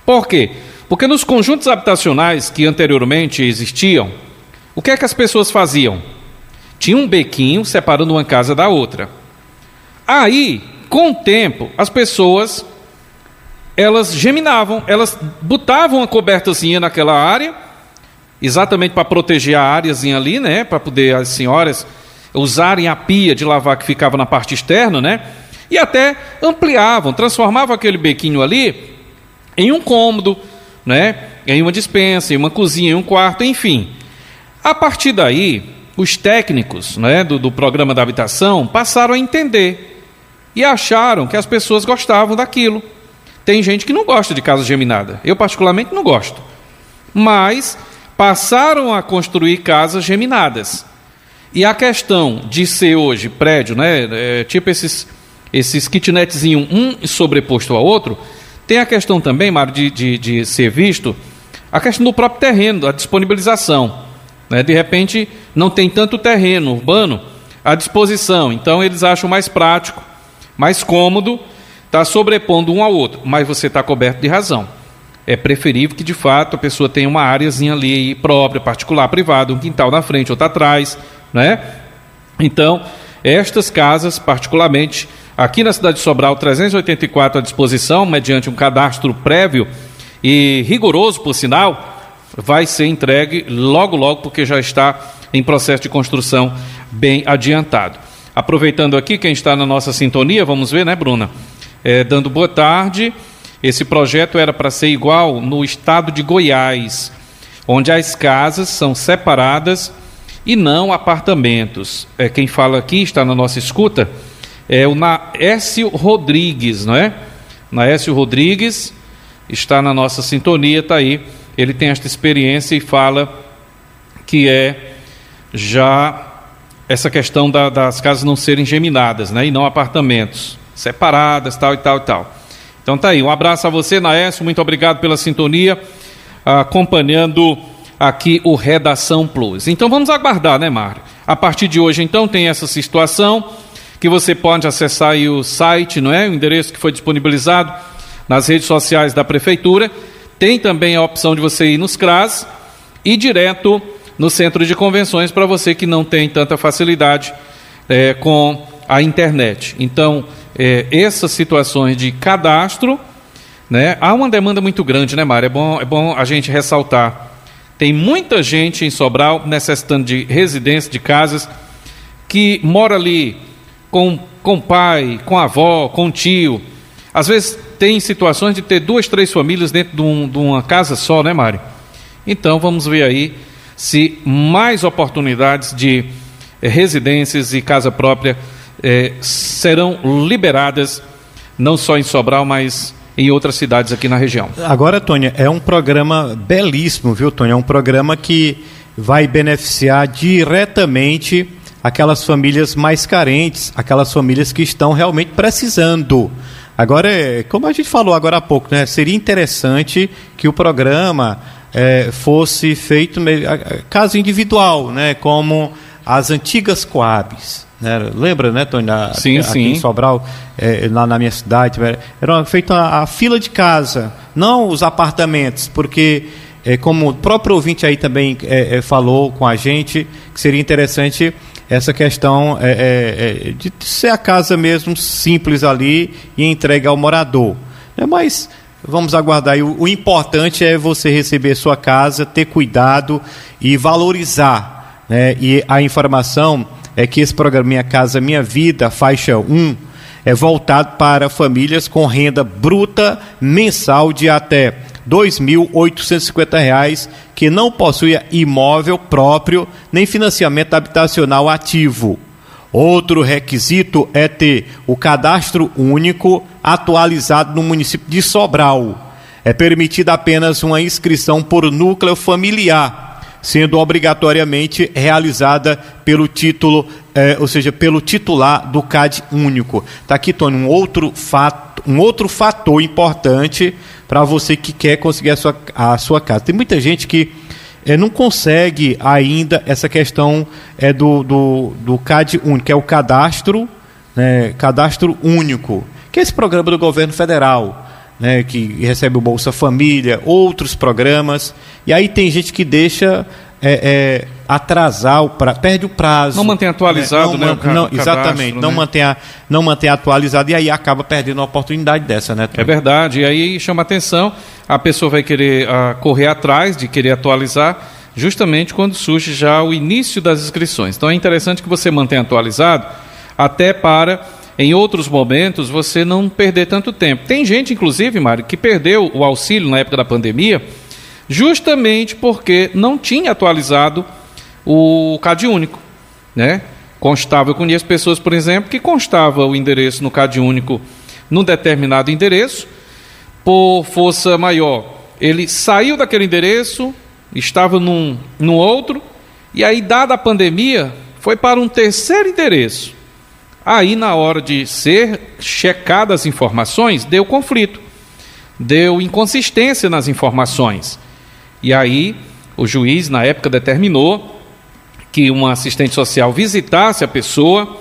Por quê? Porque nos conjuntos habitacionais que anteriormente existiam, o que é que as pessoas faziam? Tinha um bequinho separando uma casa da outra. Aí, com o tempo, as pessoas, elas geminavam, elas botavam uma cobertazinha naquela área, exatamente para proteger a áreazinha ali, né, para poder as senhoras usarem a pia de lavar que ficava na parte externa, né, e até ampliavam, transformavam aquele bequinho ali em um cômodo, né, em uma despensa, em uma cozinha, em um quarto, enfim. A partir daí, os técnicos, né, do programa da habitação passaram a entender e acharam que as pessoas gostavam daquilo. Tem gente que não gosta de casa geminada. Eu, particularmente, não gosto. Mas passaram a construir casas geminadas. E a questão de ser hoje prédio, né, tipo esses kitnetzinhos, um sobreposto ao outro, tem a questão também, Mário, de ser visto, a questão do próprio terreno, a disponibilização. Né? De repente, não tem tanto terreno urbano à disposição. Então, eles acham mais prático, mais cômodo, está sobrepondo um ao outro, mas você está coberto de razão. É preferível que, de fato, a pessoa tenha uma áreazinha ali própria, particular, privada, um quintal na frente, outro atrás, né? Então, estas casas, particularmente, aqui na cidade de Sobral, 384 à disposição, mediante um cadastro prévio e rigoroso, por sinal, vai ser entregue logo, logo, porque já está em processo de construção bem adiantado. Aproveitando aqui, quem está na nossa sintonia, vamos ver, né, Bruna? Dando boa tarde. Esse projeto era para ser igual no estado de Goiás, onde as casas são separadas e não apartamentos. Quem fala aqui, está na nossa escuta, é o Naécio Rodrigues, não é? Naécio Rodrigues está na nossa sintonia, está aí. Ele tem esta experiência e fala que já essa questão das casas não serem geminadas, né, e não apartamentos, separadas, tal e tal e tal. Então tá aí, um abraço a você, Naércio, muito obrigado pela sintonia, acompanhando aqui o Redação Plus. Então vamos aguardar, né, Mário? A partir de hoje, então, tem essa situação que você pode acessar aí o site, não é? O endereço que foi disponibilizado nas redes sociais da Prefeitura. Tem também a opção de você ir nos CRAS e direto no centro de convenções para você que não tem tanta facilidade com a internet. Então, essas situações de cadastro, né? Há uma demanda muito grande, né, Mário? É bom a gente ressaltar. Tem muita gente em Sobral necessitando de residência, de casas, que mora ali com o pai, com a avó, com o tio. Às vezes tem situações de ter 2, 3 famílias dentro de uma casa só, né, Mário? Então vamos ver aí se mais oportunidades de residências e casa própria serão liberadas, não só em Sobral, mas em outras cidades aqui na região. Agora, Tônia, é um programa belíssimo, viu, Tônia? É um programa que vai beneficiar diretamente aquelas famílias mais carentes, aquelas famílias que estão realmente precisando. Agora, como a gente falou agora há pouco, né? Seria interessante que o programa fosse feito caso individual, né? Como as antigas Coabs. Né? Lembra, né, Tony? Sim, aqui sim. Em Sobral, lá na minha cidade, era feita a fila de casa, não os apartamentos, porque, como o próprio ouvinte aí também falou com a gente, que seria interessante essa questão de ser a casa mesmo simples ali e entregue ao morador. Mas vamos aguardar aí. O importante é você receber sua casa, ter cuidado e valorizar, né? E a informação é que esse programa Minha Casa Minha Vida, faixa 1, é voltado para famílias com renda bruta mensal de até R$ 2.850, que não possui imóvel próprio nem financiamento habitacional ativo. Outro requisito é ter o cadastro único atualizado no município de Sobral. É permitida apenas uma inscrição por núcleo familiar, sendo obrigatoriamente realizada pelo título, ou seja, pelo titular do CAD único. Está aqui, Tony, um outro fator importante para você que quer conseguir a sua casa. Tem muita gente que não consegue ainda essa questão do CAD único, que é o cadastro, né, cadastro único, que é esse programa do governo federal, né, que recebe o Bolsa Família, outros programas, e aí tem gente que deixa atrasar perde o prazo. Não mantém atualizado, né? Exatamente, né? não mantém atualizado, e aí acaba perdendo uma oportunidade dessa, né? É verdade, e aí chama atenção, a pessoa vai querer correr atrás de querer atualizar, justamente quando surge já o início das inscrições. Então é interessante que você mantenha atualizado, até para, em outros momentos, você não perder tanto tempo. Tem gente, inclusive, Mário, que perdeu o auxílio na época da pandemia, justamente porque não tinha atualizado o CAD único, né? Eu conheço pessoas, por exemplo, que constava o endereço no CAD único num determinado endereço, por força maior, ele saiu daquele endereço, estava num outro, e aí, dada a pandemia, foi para um terceiro endereço. Aí, na hora de ser checadas as informações, deu conflito, deu inconsistência nas informações. E aí, o juiz, na época, determinou que uma assistente social visitasse a pessoa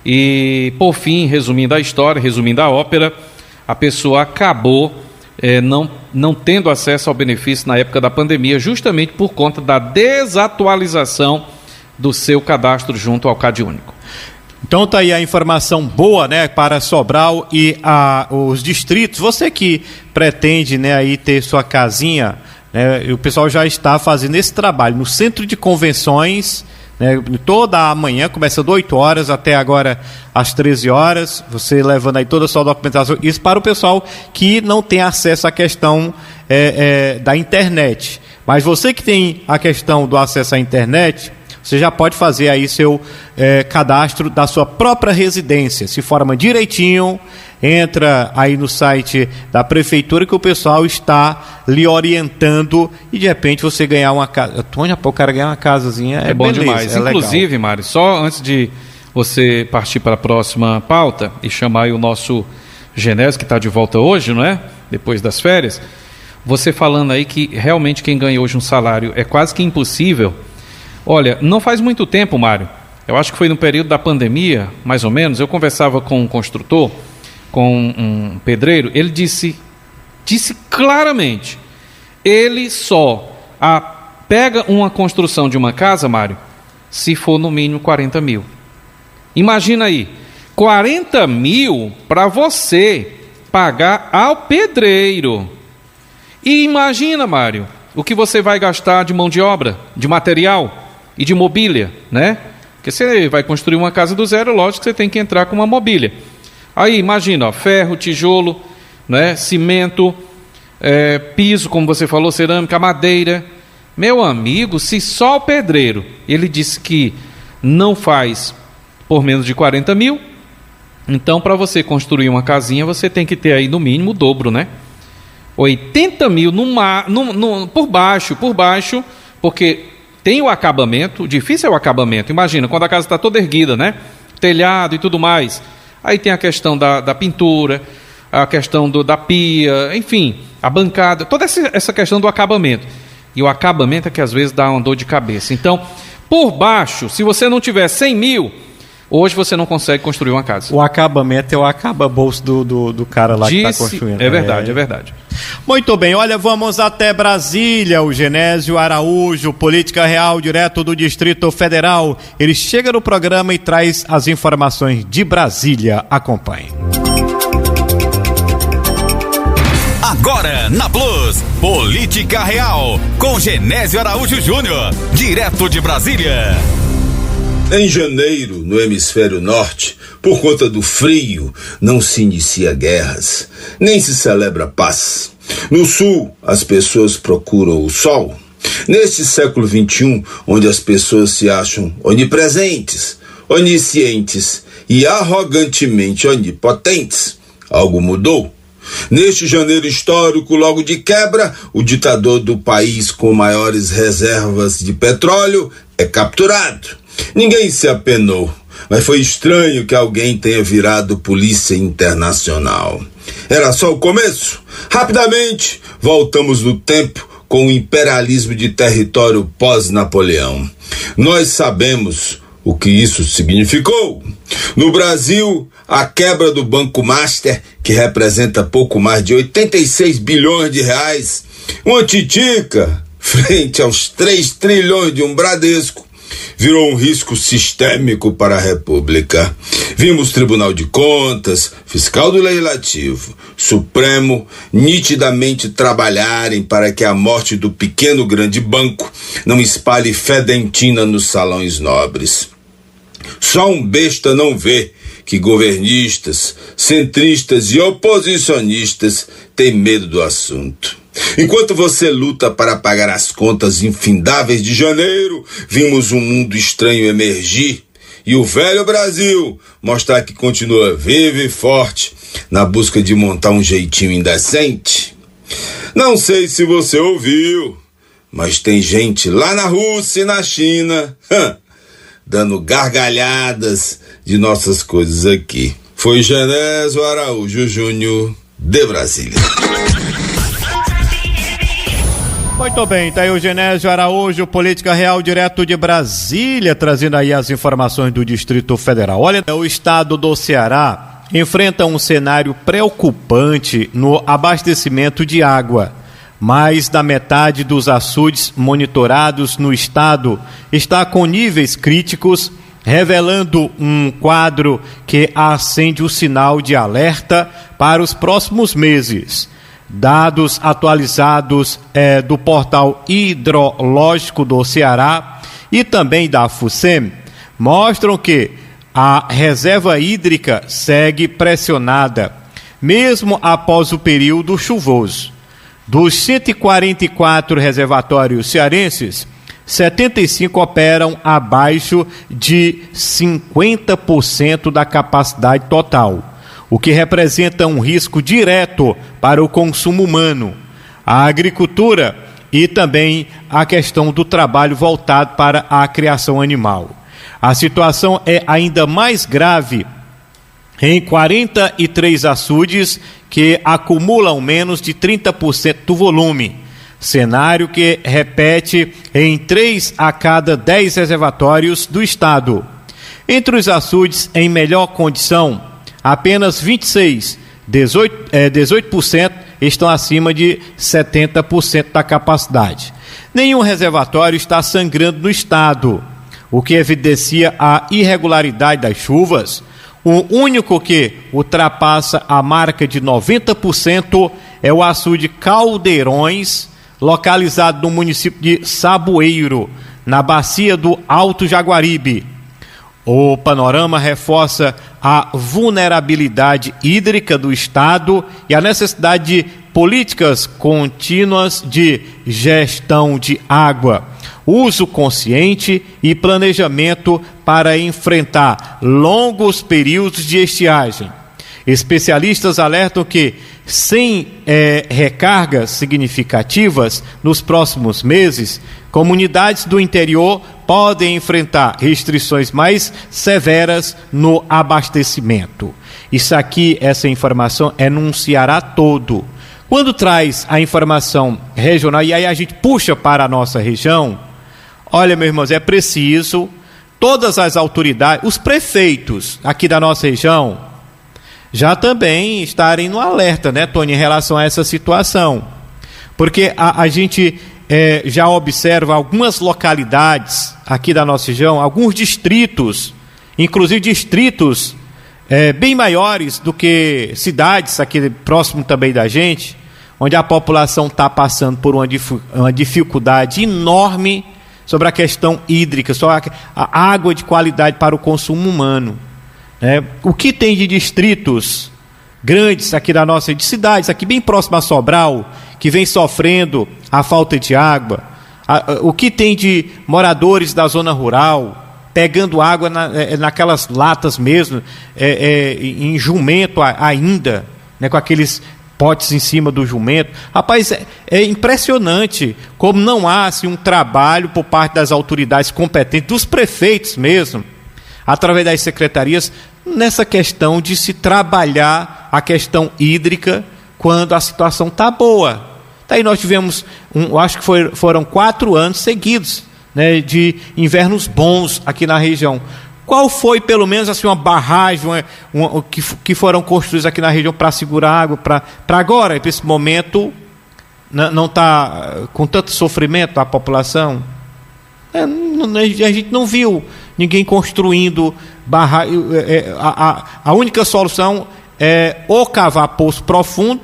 e, por fim, resumindo a história, resumindo a ópera, a pessoa acabou não tendo acesso ao benefício na época da pandemia, justamente por conta da desatualização do seu cadastro junto ao CAD único. Então tá aí a informação boa, né, para Sobral e os distritos. Você que pretende, né, aí ter sua casinha, né, o pessoal já está fazendo esse trabalho no centro de convenções, né, toda a manhã, começando 8 horas até agora às 13 horas, você levando aí toda a sua documentação, isso para o pessoal que não tem acesso à questão da internet. Mas você que tem a questão do acesso à internet, você já pode fazer aí seu cadastro da sua própria residência. Se forma direitinho, entra aí no site da prefeitura que o pessoal está lhe orientando e de repente você ganhar uma casa. Tônia, o cara ganhar uma casazinha é bom beleza, demais. Inclusive, Mário, só antes de você partir para a próxima pauta e chamar aí o nosso Genésio, que está de volta hoje, não é? Depois das férias. Você falando aí que realmente quem ganha hoje um salário é quase que impossível. Olha, não faz muito tempo, Mário, eu acho que foi no período da pandemia, mais ou menos, eu conversava com um construtor, com um pedreiro, ele disse claramente, ele só pega uma construção de uma casa, Mário, se for no mínimo 40 mil. Imagina aí, 40 mil para você pagar ao pedreiro. E imagina, Mário, o que você vai gastar de mão de obra, de material e de mobília, né? Porque você vai construir uma casa do zero, lógico que você tem que entrar com uma mobília. Aí, imagina, ó, ferro, tijolo, né? Cimento, piso, como você falou, cerâmica, madeira. Meu amigo, se só o pedreiro, ele disse que não faz por menos de 40 mil, então para você construir uma casinha, você tem que ter aí no mínimo o dobro, né? 80 mil por baixo, porque tem o acabamento, difícil é o acabamento, imagina, quando a casa está toda erguida, né? Telhado e tudo mais. Aí tem a questão da pintura, a questão da pia, enfim, a bancada, toda essa questão do acabamento. E o acabamento é que às vezes dá uma dor de cabeça. Então, por baixo, se você não tiver 100 mil, hoje você não consegue construir uma casa. O acabamento é o acaba-bolso do cara lá que está construindo. É verdade, é verdade. Muito bem, olha, vamos até Brasília. O Genésio Araújo, Política Real, direto do Distrito Federal. Ele chega no programa e traz as informações de Brasília. Acompanhe. Agora na Plus, Política Real, com Genésio Araújo Júnior, direto de Brasília. Em janeiro, no hemisfério norte, por conta do frio, não se inicia guerras, nem se celebra paz. No sul, as pessoas procuram o sol. Neste século XXI, onde as pessoas se acham onipresentes, oniscientes e arrogantemente onipotentes, algo mudou. Neste janeiro histórico, logo de quebra, o ditador do país com maiores reservas de petróleo é capturado. Ninguém se apenou, mas foi estranho que alguém tenha virado polícia internacional. Era só o começo. Rapidamente, voltamos no tempo com o imperialismo de território pós-Napoleão. Nós sabemos o que isso significou. No Brasil, a quebra do Banco Master, que representa pouco mais de 86 bilhões de reais, uma titica frente aos 3 trilhões de um Bradesco, virou um risco sistêmico para a República. Vimos Tribunal de Contas, Fiscal do Legislativo, Supremo nitidamente trabalharem para que a morte do pequeno grande banco não espalhe fedentina nos salões nobres. Só um besta não vê que governistas, centristas e oposicionistas têm medo do assunto. Enquanto você luta para pagar as contas infindáveis de janeiro, vimos um mundo estranho emergir e o velho Brasil mostrar que continua vivo e forte na busca de montar um jeitinho indecente. Não sei se você ouviu, mas tem gente lá na Rússia e na China dando gargalhadas de nossas coisas aqui. Foi Genésio Araújo Júnior, de Brasília. Muito bem, tá aí o Genésio Araújo, Política Real, direto de Brasília, trazendo aí as informações do Distrito Federal. Olha, o estado do Ceará enfrenta um cenário preocupante no abastecimento de água. Mais da metade dos açudes monitorados no estado está com níveis críticos, revelando um quadro que acende o sinal de alerta para os próximos meses. Dados atualizados do portal hidrológico do Ceará e também da FUSEM mostram que a reserva hídrica segue pressionada, mesmo após o período chuvoso. Dos 144 reservatórios cearenses, 75 operam abaixo de 50% da capacidade total, o que representa um risco direto para o consumo humano, a agricultura e também a questão do trabalho voltado para a criação animal. A situação é ainda mais grave em 43 açudes que acumulam menos de 30% do volume, cenário que repete em 3 a cada 10 reservatórios do estado. Entre os açudes em melhor condição, apenas 18% estão acima de 70% da capacidade. Nenhum reservatório está sangrando no estado, o que evidencia a irregularidade das chuvas. O único que ultrapassa a marca de 90% é o açude Caldeirões, localizado no município de Saboeiro, na bacia do Alto Jaguaribe. O panorama reforça a vulnerabilidade hídrica do estado e a necessidade de políticas contínuas de gestão de água, uso consciente e planejamento para enfrentar longos períodos de estiagem. Especialistas alertam que, sem recargas significativas nos próximos meses, comunidades do interior podem enfrentar restrições mais severas no abastecimento. Isso aqui, essa informação é num Ceará todo. Quando traz a informação regional, e aí a gente puxa para a nossa região, olha, meus irmãos, é preciso todas as autoridades, os prefeitos aqui da nossa região, já também estarem no alerta, né, Tony, em relação a essa situação. Porque a gente já observa algumas localidades aqui da nossa região, alguns distritos, inclusive distritos bem maiores do que cidades aqui próximo também da gente, onde a população está passando por uma dificuldade enorme sobre a questão hídrica, sobre a água de qualidade para o consumo humano. O que tem de distritos grandes aqui da nossa, de cidades aqui bem próximo a Sobral, que vem sofrendo a falta de água, o que tem de moradores da zona rural, pegando água naquelas latas mesmo, em jumento ainda, né, com aqueles potes em cima do jumento. Rapaz, é impressionante como não há assim, um trabalho por parte das autoridades competentes, dos prefeitos mesmo, através das secretarias, nessa questão de se trabalhar a questão hídrica quando a situação está boa. Daí nós tivemos, acho que foram 4 anos seguidos, né, de invernos bons aqui na região. Qual foi, pelo menos, assim, uma barragem que foram construídas aqui na região para segurar água, para agora, para esse momento, não está com tanto sofrimento a população? A gente não viu ninguém construindo barragem. A única solução é ou cavar poço profundo,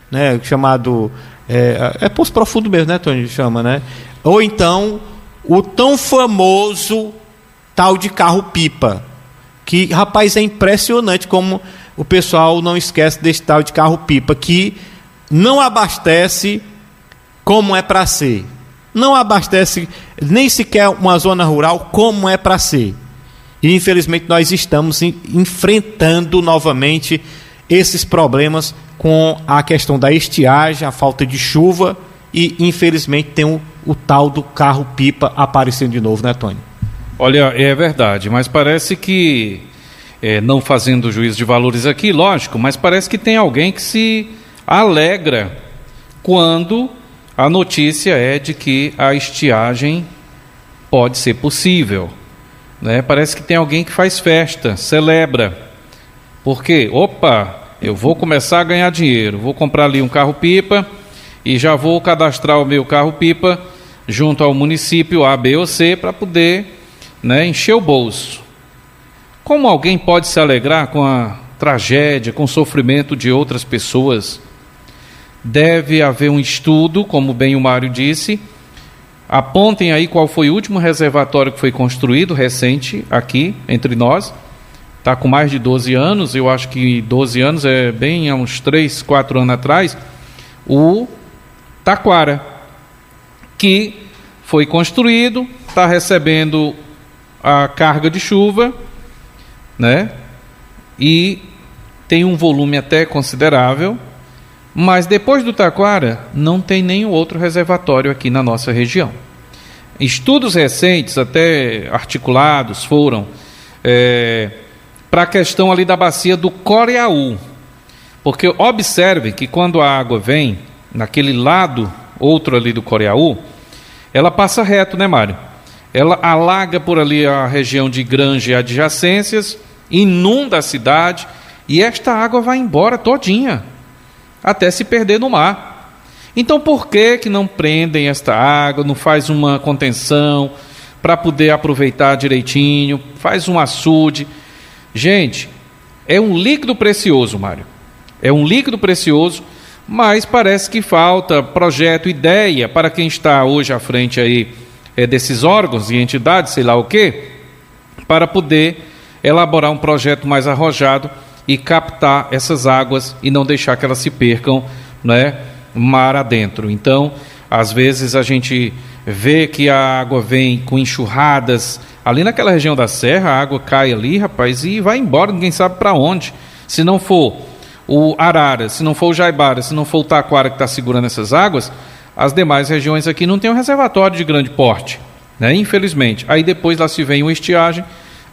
né, chamado... poço profundo mesmo, né, Tony? Chama, né? Ou então o tão famoso tal de carro-pipa, que, rapaz, é impressionante como o pessoal não esquece desse tal de carro-pipa, que não abastece como é para ser. Não abastece nem sequer uma zona rural como é para ser. E, infelizmente, nós estamos enfrentando novamente esses problemas com a questão da estiagem, a falta de chuva e, infelizmente, tem o tal do carro-pipa aparecendo de novo, né, Tony? Olha, é verdade, mas parece que, não fazendo juízo de valores aqui, lógico, mas parece que tem alguém que se alegra quando a notícia é de que a estiagem pode ser possível, né? Parece que tem alguém que faz festa, celebra, porque, eu vou começar a ganhar dinheiro, vou comprar ali um carro-pipa e já vou cadastrar o meu carro-pipa junto ao município A, B ou C para poder, né, encher o bolso. Como alguém pode se alegrar com a tragédia, com o sofrimento de outras pessoas? Deve haver um estudo, como bem o Mário disse. Apontem aí qual foi o último reservatório que foi construído, recente, aqui, entre nós. Está com mais de 12 anos, eu acho que 12 anos é bem há uns 3, 4 anos atrás, o Taquara, que foi construído, está recebendo a carga de chuva, né? E tem um volume até considerável, mas depois do Taquara não tem nenhum outro reservatório aqui na nossa região. Estudos recentes, até articulados, foram para a questão ali da bacia do Coreaú. Porque observem que quando a água vem naquele lado, outro ali do Coreaú, ela passa reto, né, Mário? Ela alaga por ali a região de Granja e adjacências, inunda a cidade e esta água vai embora todinha, até se perder no mar. Então por que não prendem esta água, não faz uma contenção para poder aproveitar direitinho, faz um açude? Gente, é um líquido precioso, Mário. É um líquido precioso, mas parece que falta projeto, ideia para quem está hoje à frente aí desses órgãos e entidades, sei lá o quê, para poder elaborar um projeto mais arrojado e captar essas águas e não deixar que elas se percam, né, mar adentro. Então, às vezes a gente vê que a água vem com enxurradas, ali naquela região da serra, a água cai ali, rapaz, e vai embora, ninguém sabe para onde. Se não for o Arara, se não for o Jaibara, se não for o Taquara que está segurando essas águas, as demais regiões aqui não tem um reservatório de grande porte, né? Infelizmente. Aí depois lá se vem uma estiagem,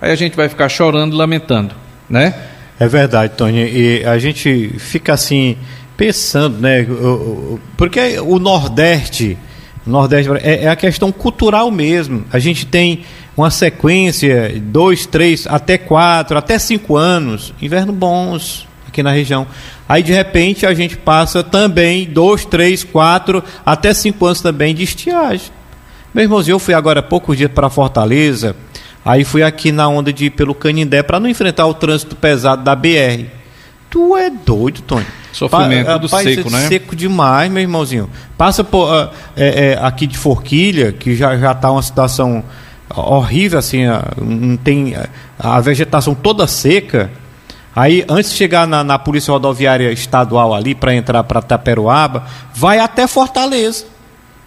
aí a gente vai ficar chorando e lamentando, né? É verdade, Tony, e a gente fica assim pensando, né? Porque o Nordeste é a questão cultural mesmo. A gente tem uma sequência, 2, 3, até 4, até 5 anos, inverno bons aqui na região. Aí de repente a gente passa também 2, 3, 4, até 5 anos também de estiagem. Meu irmãozinho, eu fui agora há poucos dias para Fortaleza, aí fui aqui na onda de ir pelo Canindé para não enfrentar o trânsito pesado da BR. Tu é doido, Tony. Sofrimento do seco, né? Seco demais, meu irmãozinho. Passa por, aqui de Forquilha, que já está uma situação horrível, assim, não tem a vegetação toda seca. Aí, antes de chegar na Polícia Rodoviária Estadual ali, para entrar para Taperoaba, vai até Fortaleza.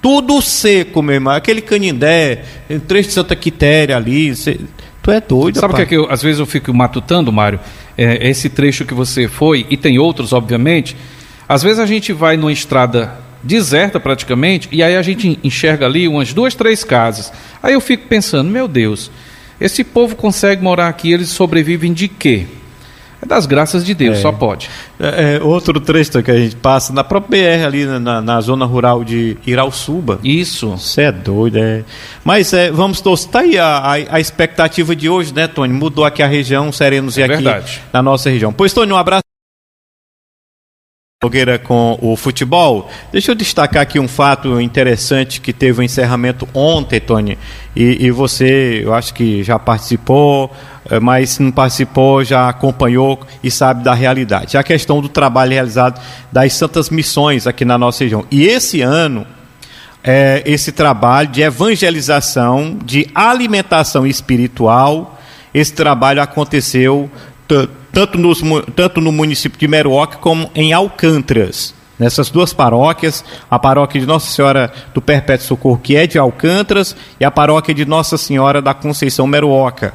Tudo seco, meu irmão. Aquele Canindé, trecho de Santa Quitéria ali. Tu é doido, Sabe o que às vezes eu fico matutando, Mário? Esse trecho que você foi, e tem outros, obviamente. Às vezes a gente vai numa estrada deserta praticamente, e aí a gente enxerga ali umas 2, 3 casas. Aí eu fico pensando, meu Deus, esse povo consegue morar aqui, eles sobrevivem de quê? É das graças de Deus, só pode. Outro trecho que a gente passa na própria BR ali na zona rural de Irauçuba. Isso. Você é doido, Mas vamos torcer. Tá aí a expectativa de hoje, né, Tony? Mudou aqui a região, seremos aqui verdade. Na nossa região. Pois, Tony, um abraço. Nogueira com o futebol. Deixa eu destacar aqui um fato interessante que teve um encerramento ontem, Tony, e você, eu acho que já participou, mas se não participou, já acompanhou e sabe da realidade. A questão do trabalho realizado das Santas Missões aqui na nossa região. E esse ano, esse trabalho de evangelização, de alimentação espiritual, esse trabalho aconteceu tanto no município de Meruoca como em Alcântaras. Nessas duas paróquias, a paróquia de Nossa Senhora do Perpétuo Socorro, que é de Alcântaras, e a paróquia de Nossa Senhora da Conceição Meruoca,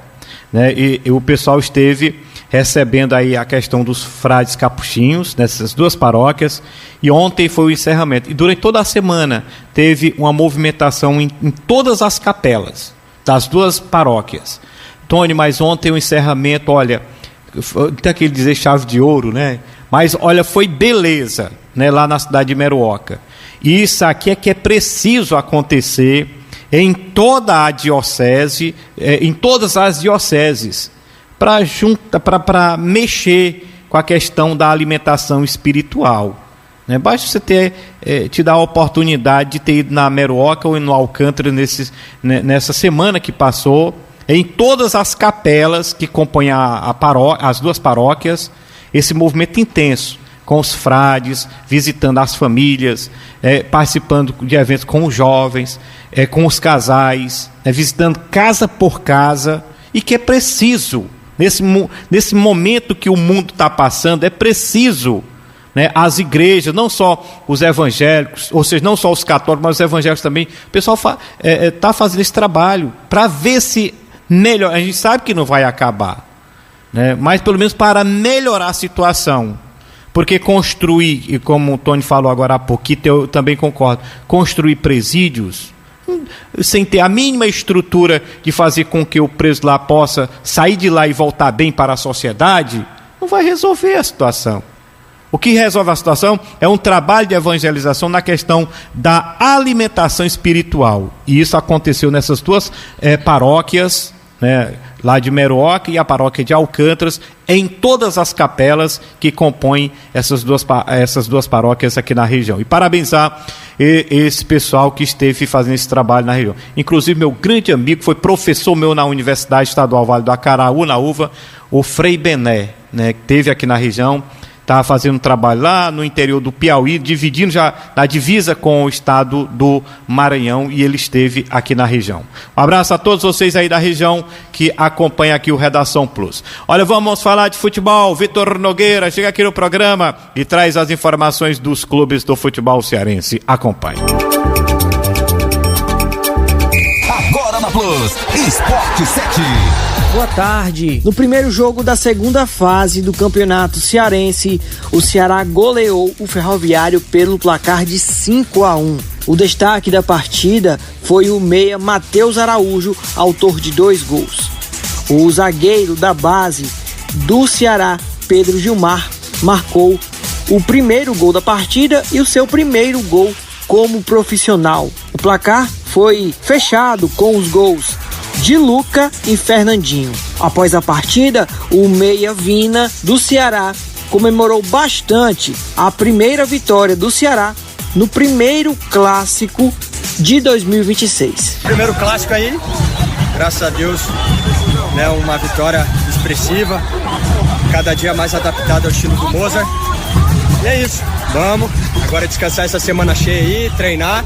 né? E o pessoal esteve recebendo aí a questão dos frades capuchinhos nessas duas paróquias, e ontem foi o encerramento. E durante toda a semana teve uma movimentação em todas as capelas das duas paróquias. Tony, mas ontem o encerramento, olha, tem aquele dizer chave de ouro, né? Mas olha, foi beleza, né? Lá na cidade de Meruoca. E isso aqui é que é preciso acontecer em toda a diocese, em todas as dioceses, para mexer com a questão da alimentação espiritual, né? Basta você te dar a oportunidade de ter ido na Meruoca ou no Alcântara nessa semana que passou, em todas as capelas que compõem as duas paróquias, esse movimento intenso, com os frades, visitando as famílias, participando de eventos com os jovens, com os casais, visitando casa por casa, e que é preciso, nesse momento que o mundo está passando, é preciso, né, as igrejas, não só os evangélicos, ou seja, não só os católicos, mas os evangélicos também, o pessoal está fazendo esse trabalho, para ver se melhor, a gente sabe que não vai acabar, né? Mas pelo menos para melhorar a situação, porque construir, e como o Tony falou agora há pouco, que eu também concordo, construir presídios, sem ter a mínima estrutura de fazer com que o preso lá possa sair de lá e voltar bem para a sociedade, não vai resolver a situação. O que resolve a situação é um trabalho de evangelização na questão da alimentação espiritual. E isso aconteceu nessas duas paróquias, né, lá de Meruoca e a paróquia de Alcântaras, em todas as capelas que compõem essas duas paróquias aqui na região. E parabenizar esse pessoal que esteve fazendo esse trabalho na região. Inclusive, meu grande amigo, foi professor meu na Universidade Estadual Vale do Acaraú, na UVA, o Frei Bené, né, que esteve aqui na região. Estava fazendo um trabalho lá no interior do Piauí, dividindo já na divisa com o estado do Maranhão, e ele esteve aqui na região. Um abraço a todos vocês aí da região que acompanham aqui o Redação Plus. Olha, vamos falar de futebol. Vitor Nogueira chega aqui no programa e traz as informações dos clubes do futebol cearense. Acompanhe. Agora na Plus, Esporte 7. Boa tarde. No primeiro jogo da segunda fase do Campeonato Cearense, o Ceará goleou o Ferroviário pelo placar de 5-1. O destaque da partida foi o meia Matheus Araújo, autor de 2 gols. O zagueiro da base do Ceará, Pedro Gilmar, marcou o primeiro gol da partida e o seu primeiro gol como profissional. O placar foi fechado com os gols de Luca e Fernandinho. Após a partida, o meia Vina do Ceará comemorou bastante a primeira vitória do Ceará no primeiro clássico de 2026. Primeiro clássico aí, graças a Deus, né, uma vitória expressiva, cada dia mais adaptada ao estilo do Mozart. E é isso, vamos agora descansar essa semana cheia aí, treinar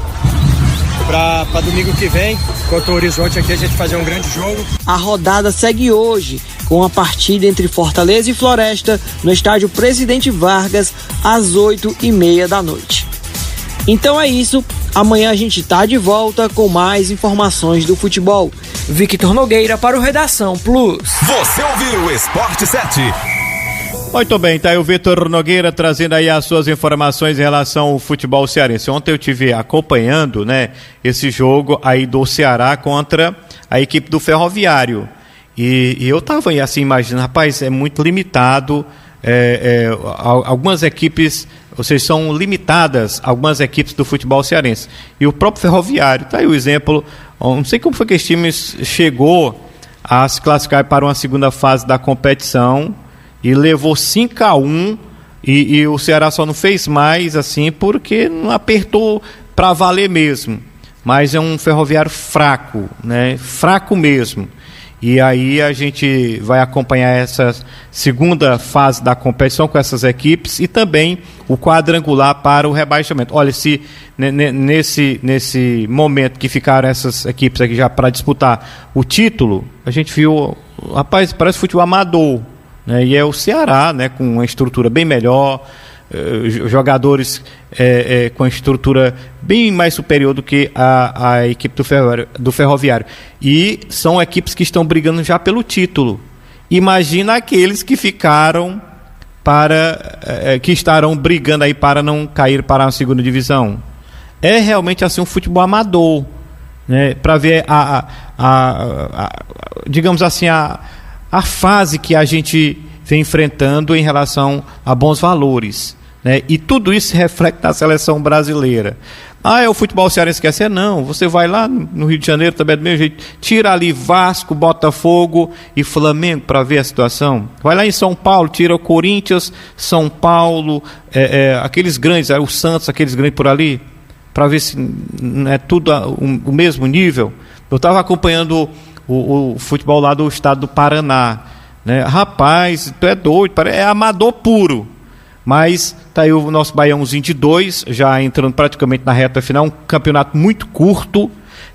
para domingo que vem, contra o Horizonte aqui, a gente fazer um grande jogo. A rodada segue hoje, com a partida entre Fortaleza e Floresta, no estádio Presidente Vargas, às 8h30 da noite. Então é isso, amanhã a gente tá de volta com mais informações do futebol. Victor Nogueira para o Redação Plus. Você ouviu o Esporte 7. Muito bem, tá aí o Vitor Nogueira trazendo aí as suas informações em relação ao futebol cearense. Ontem eu tive acompanhando, né, esse jogo aí do Ceará contra a equipe do Ferroviário. E eu tava assim imaginando, rapaz, é muito limitado, algumas equipes, ou seja, são limitadas algumas equipes do futebol cearense. E o próprio Ferroviário, tá aí o exemplo, não sei como foi que esse time chegou a se classificar para uma segunda fase da competição, e levou 5-1 e o Ceará só não fez mais assim porque não apertou para valer mesmo, mas é um Ferroviário fraco, né? Fraco mesmo. E aí a gente vai acompanhar essa segunda fase da competição com essas equipes e também o quadrangular para o rebaixamento. Olha, se nesse momento que ficaram essas equipes aqui já para disputar o título, a gente viu, rapaz, parece futebol amador. E é o Ceará, né, com uma estrutura bem melhor, jogadores com a estrutura bem mais superior do que a equipe do Ferroviário. E são equipes que estão brigando já pelo título. Imagina aqueles que ficaram que estarão brigando aí para não cair para a segunda divisão. É realmente assim um futebol amador, né, para ver digamos assim, a fase que a gente vem enfrentando em relação a bons valores, né? E tudo isso se reflete na seleção brasileira. É o futebol cearense que quer ser? Não, você vai lá no Rio de Janeiro também do mesmo jeito, tira ali Vasco, Botafogo e Flamengo para ver a situação. Vai lá em São Paulo, tira o Corinthians, São Paulo, aqueles grandes, o Santos, aqueles grandes por ali, para ver se não é tudo o mesmo nível. Eu estava acompanhando o futebol lá do estado do Paraná, né? Rapaz, tu é doido, é amador puro, mas tá aí o nosso Baiãozinho de 2, já entrando praticamente na reta final, um campeonato muito curto,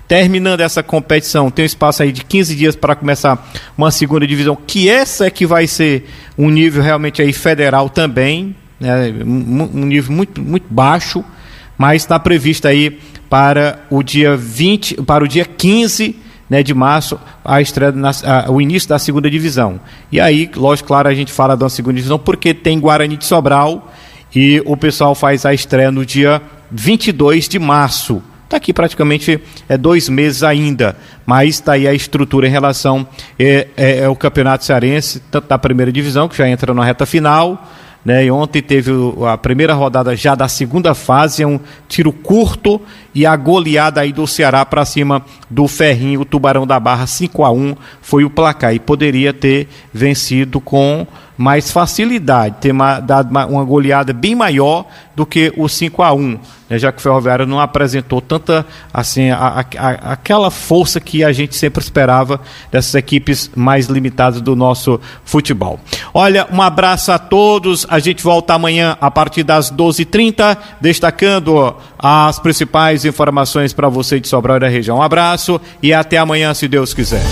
terminando essa competição, tem um espaço aí de 15 dias para começar uma segunda divisão, que essa é que vai ser um nível realmente aí federal também, né? Um nível muito, muito baixo, mas está previsto aí para o dia 15 de março, a estreia, o início da segunda divisão. E aí, lógico, claro, a gente fala da segunda divisão porque tem Guarani de Sobral e o pessoal faz a estreia no dia 22 de março, Daqui praticamente 2 meses ainda, mas está aí a estrutura em relação ao Campeonato Cearense, tanto da primeira divisão, que já entra na reta final, né? E ontem teve a primeira rodada já da segunda fase, um tiro curto e a goleada aí do Ceará para cima do Ferrinho, o Tubarão da Barra, 5-1 foi o placar, e poderia ter vencido com mais facilidade, ter dado uma goleada bem maior do que o 5-1, né? Já que o Ferroviário não apresentou tanta, assim, aquela força que a gente sempre esperava dessas equipes mais limitadas do nosso futebol. Olha, um abraço a todos, a gente volta amanhã a partir das 12h30, destacando as principais informações para você de Sobral e da região. Um abraço e até amanhã, se Deus quiser.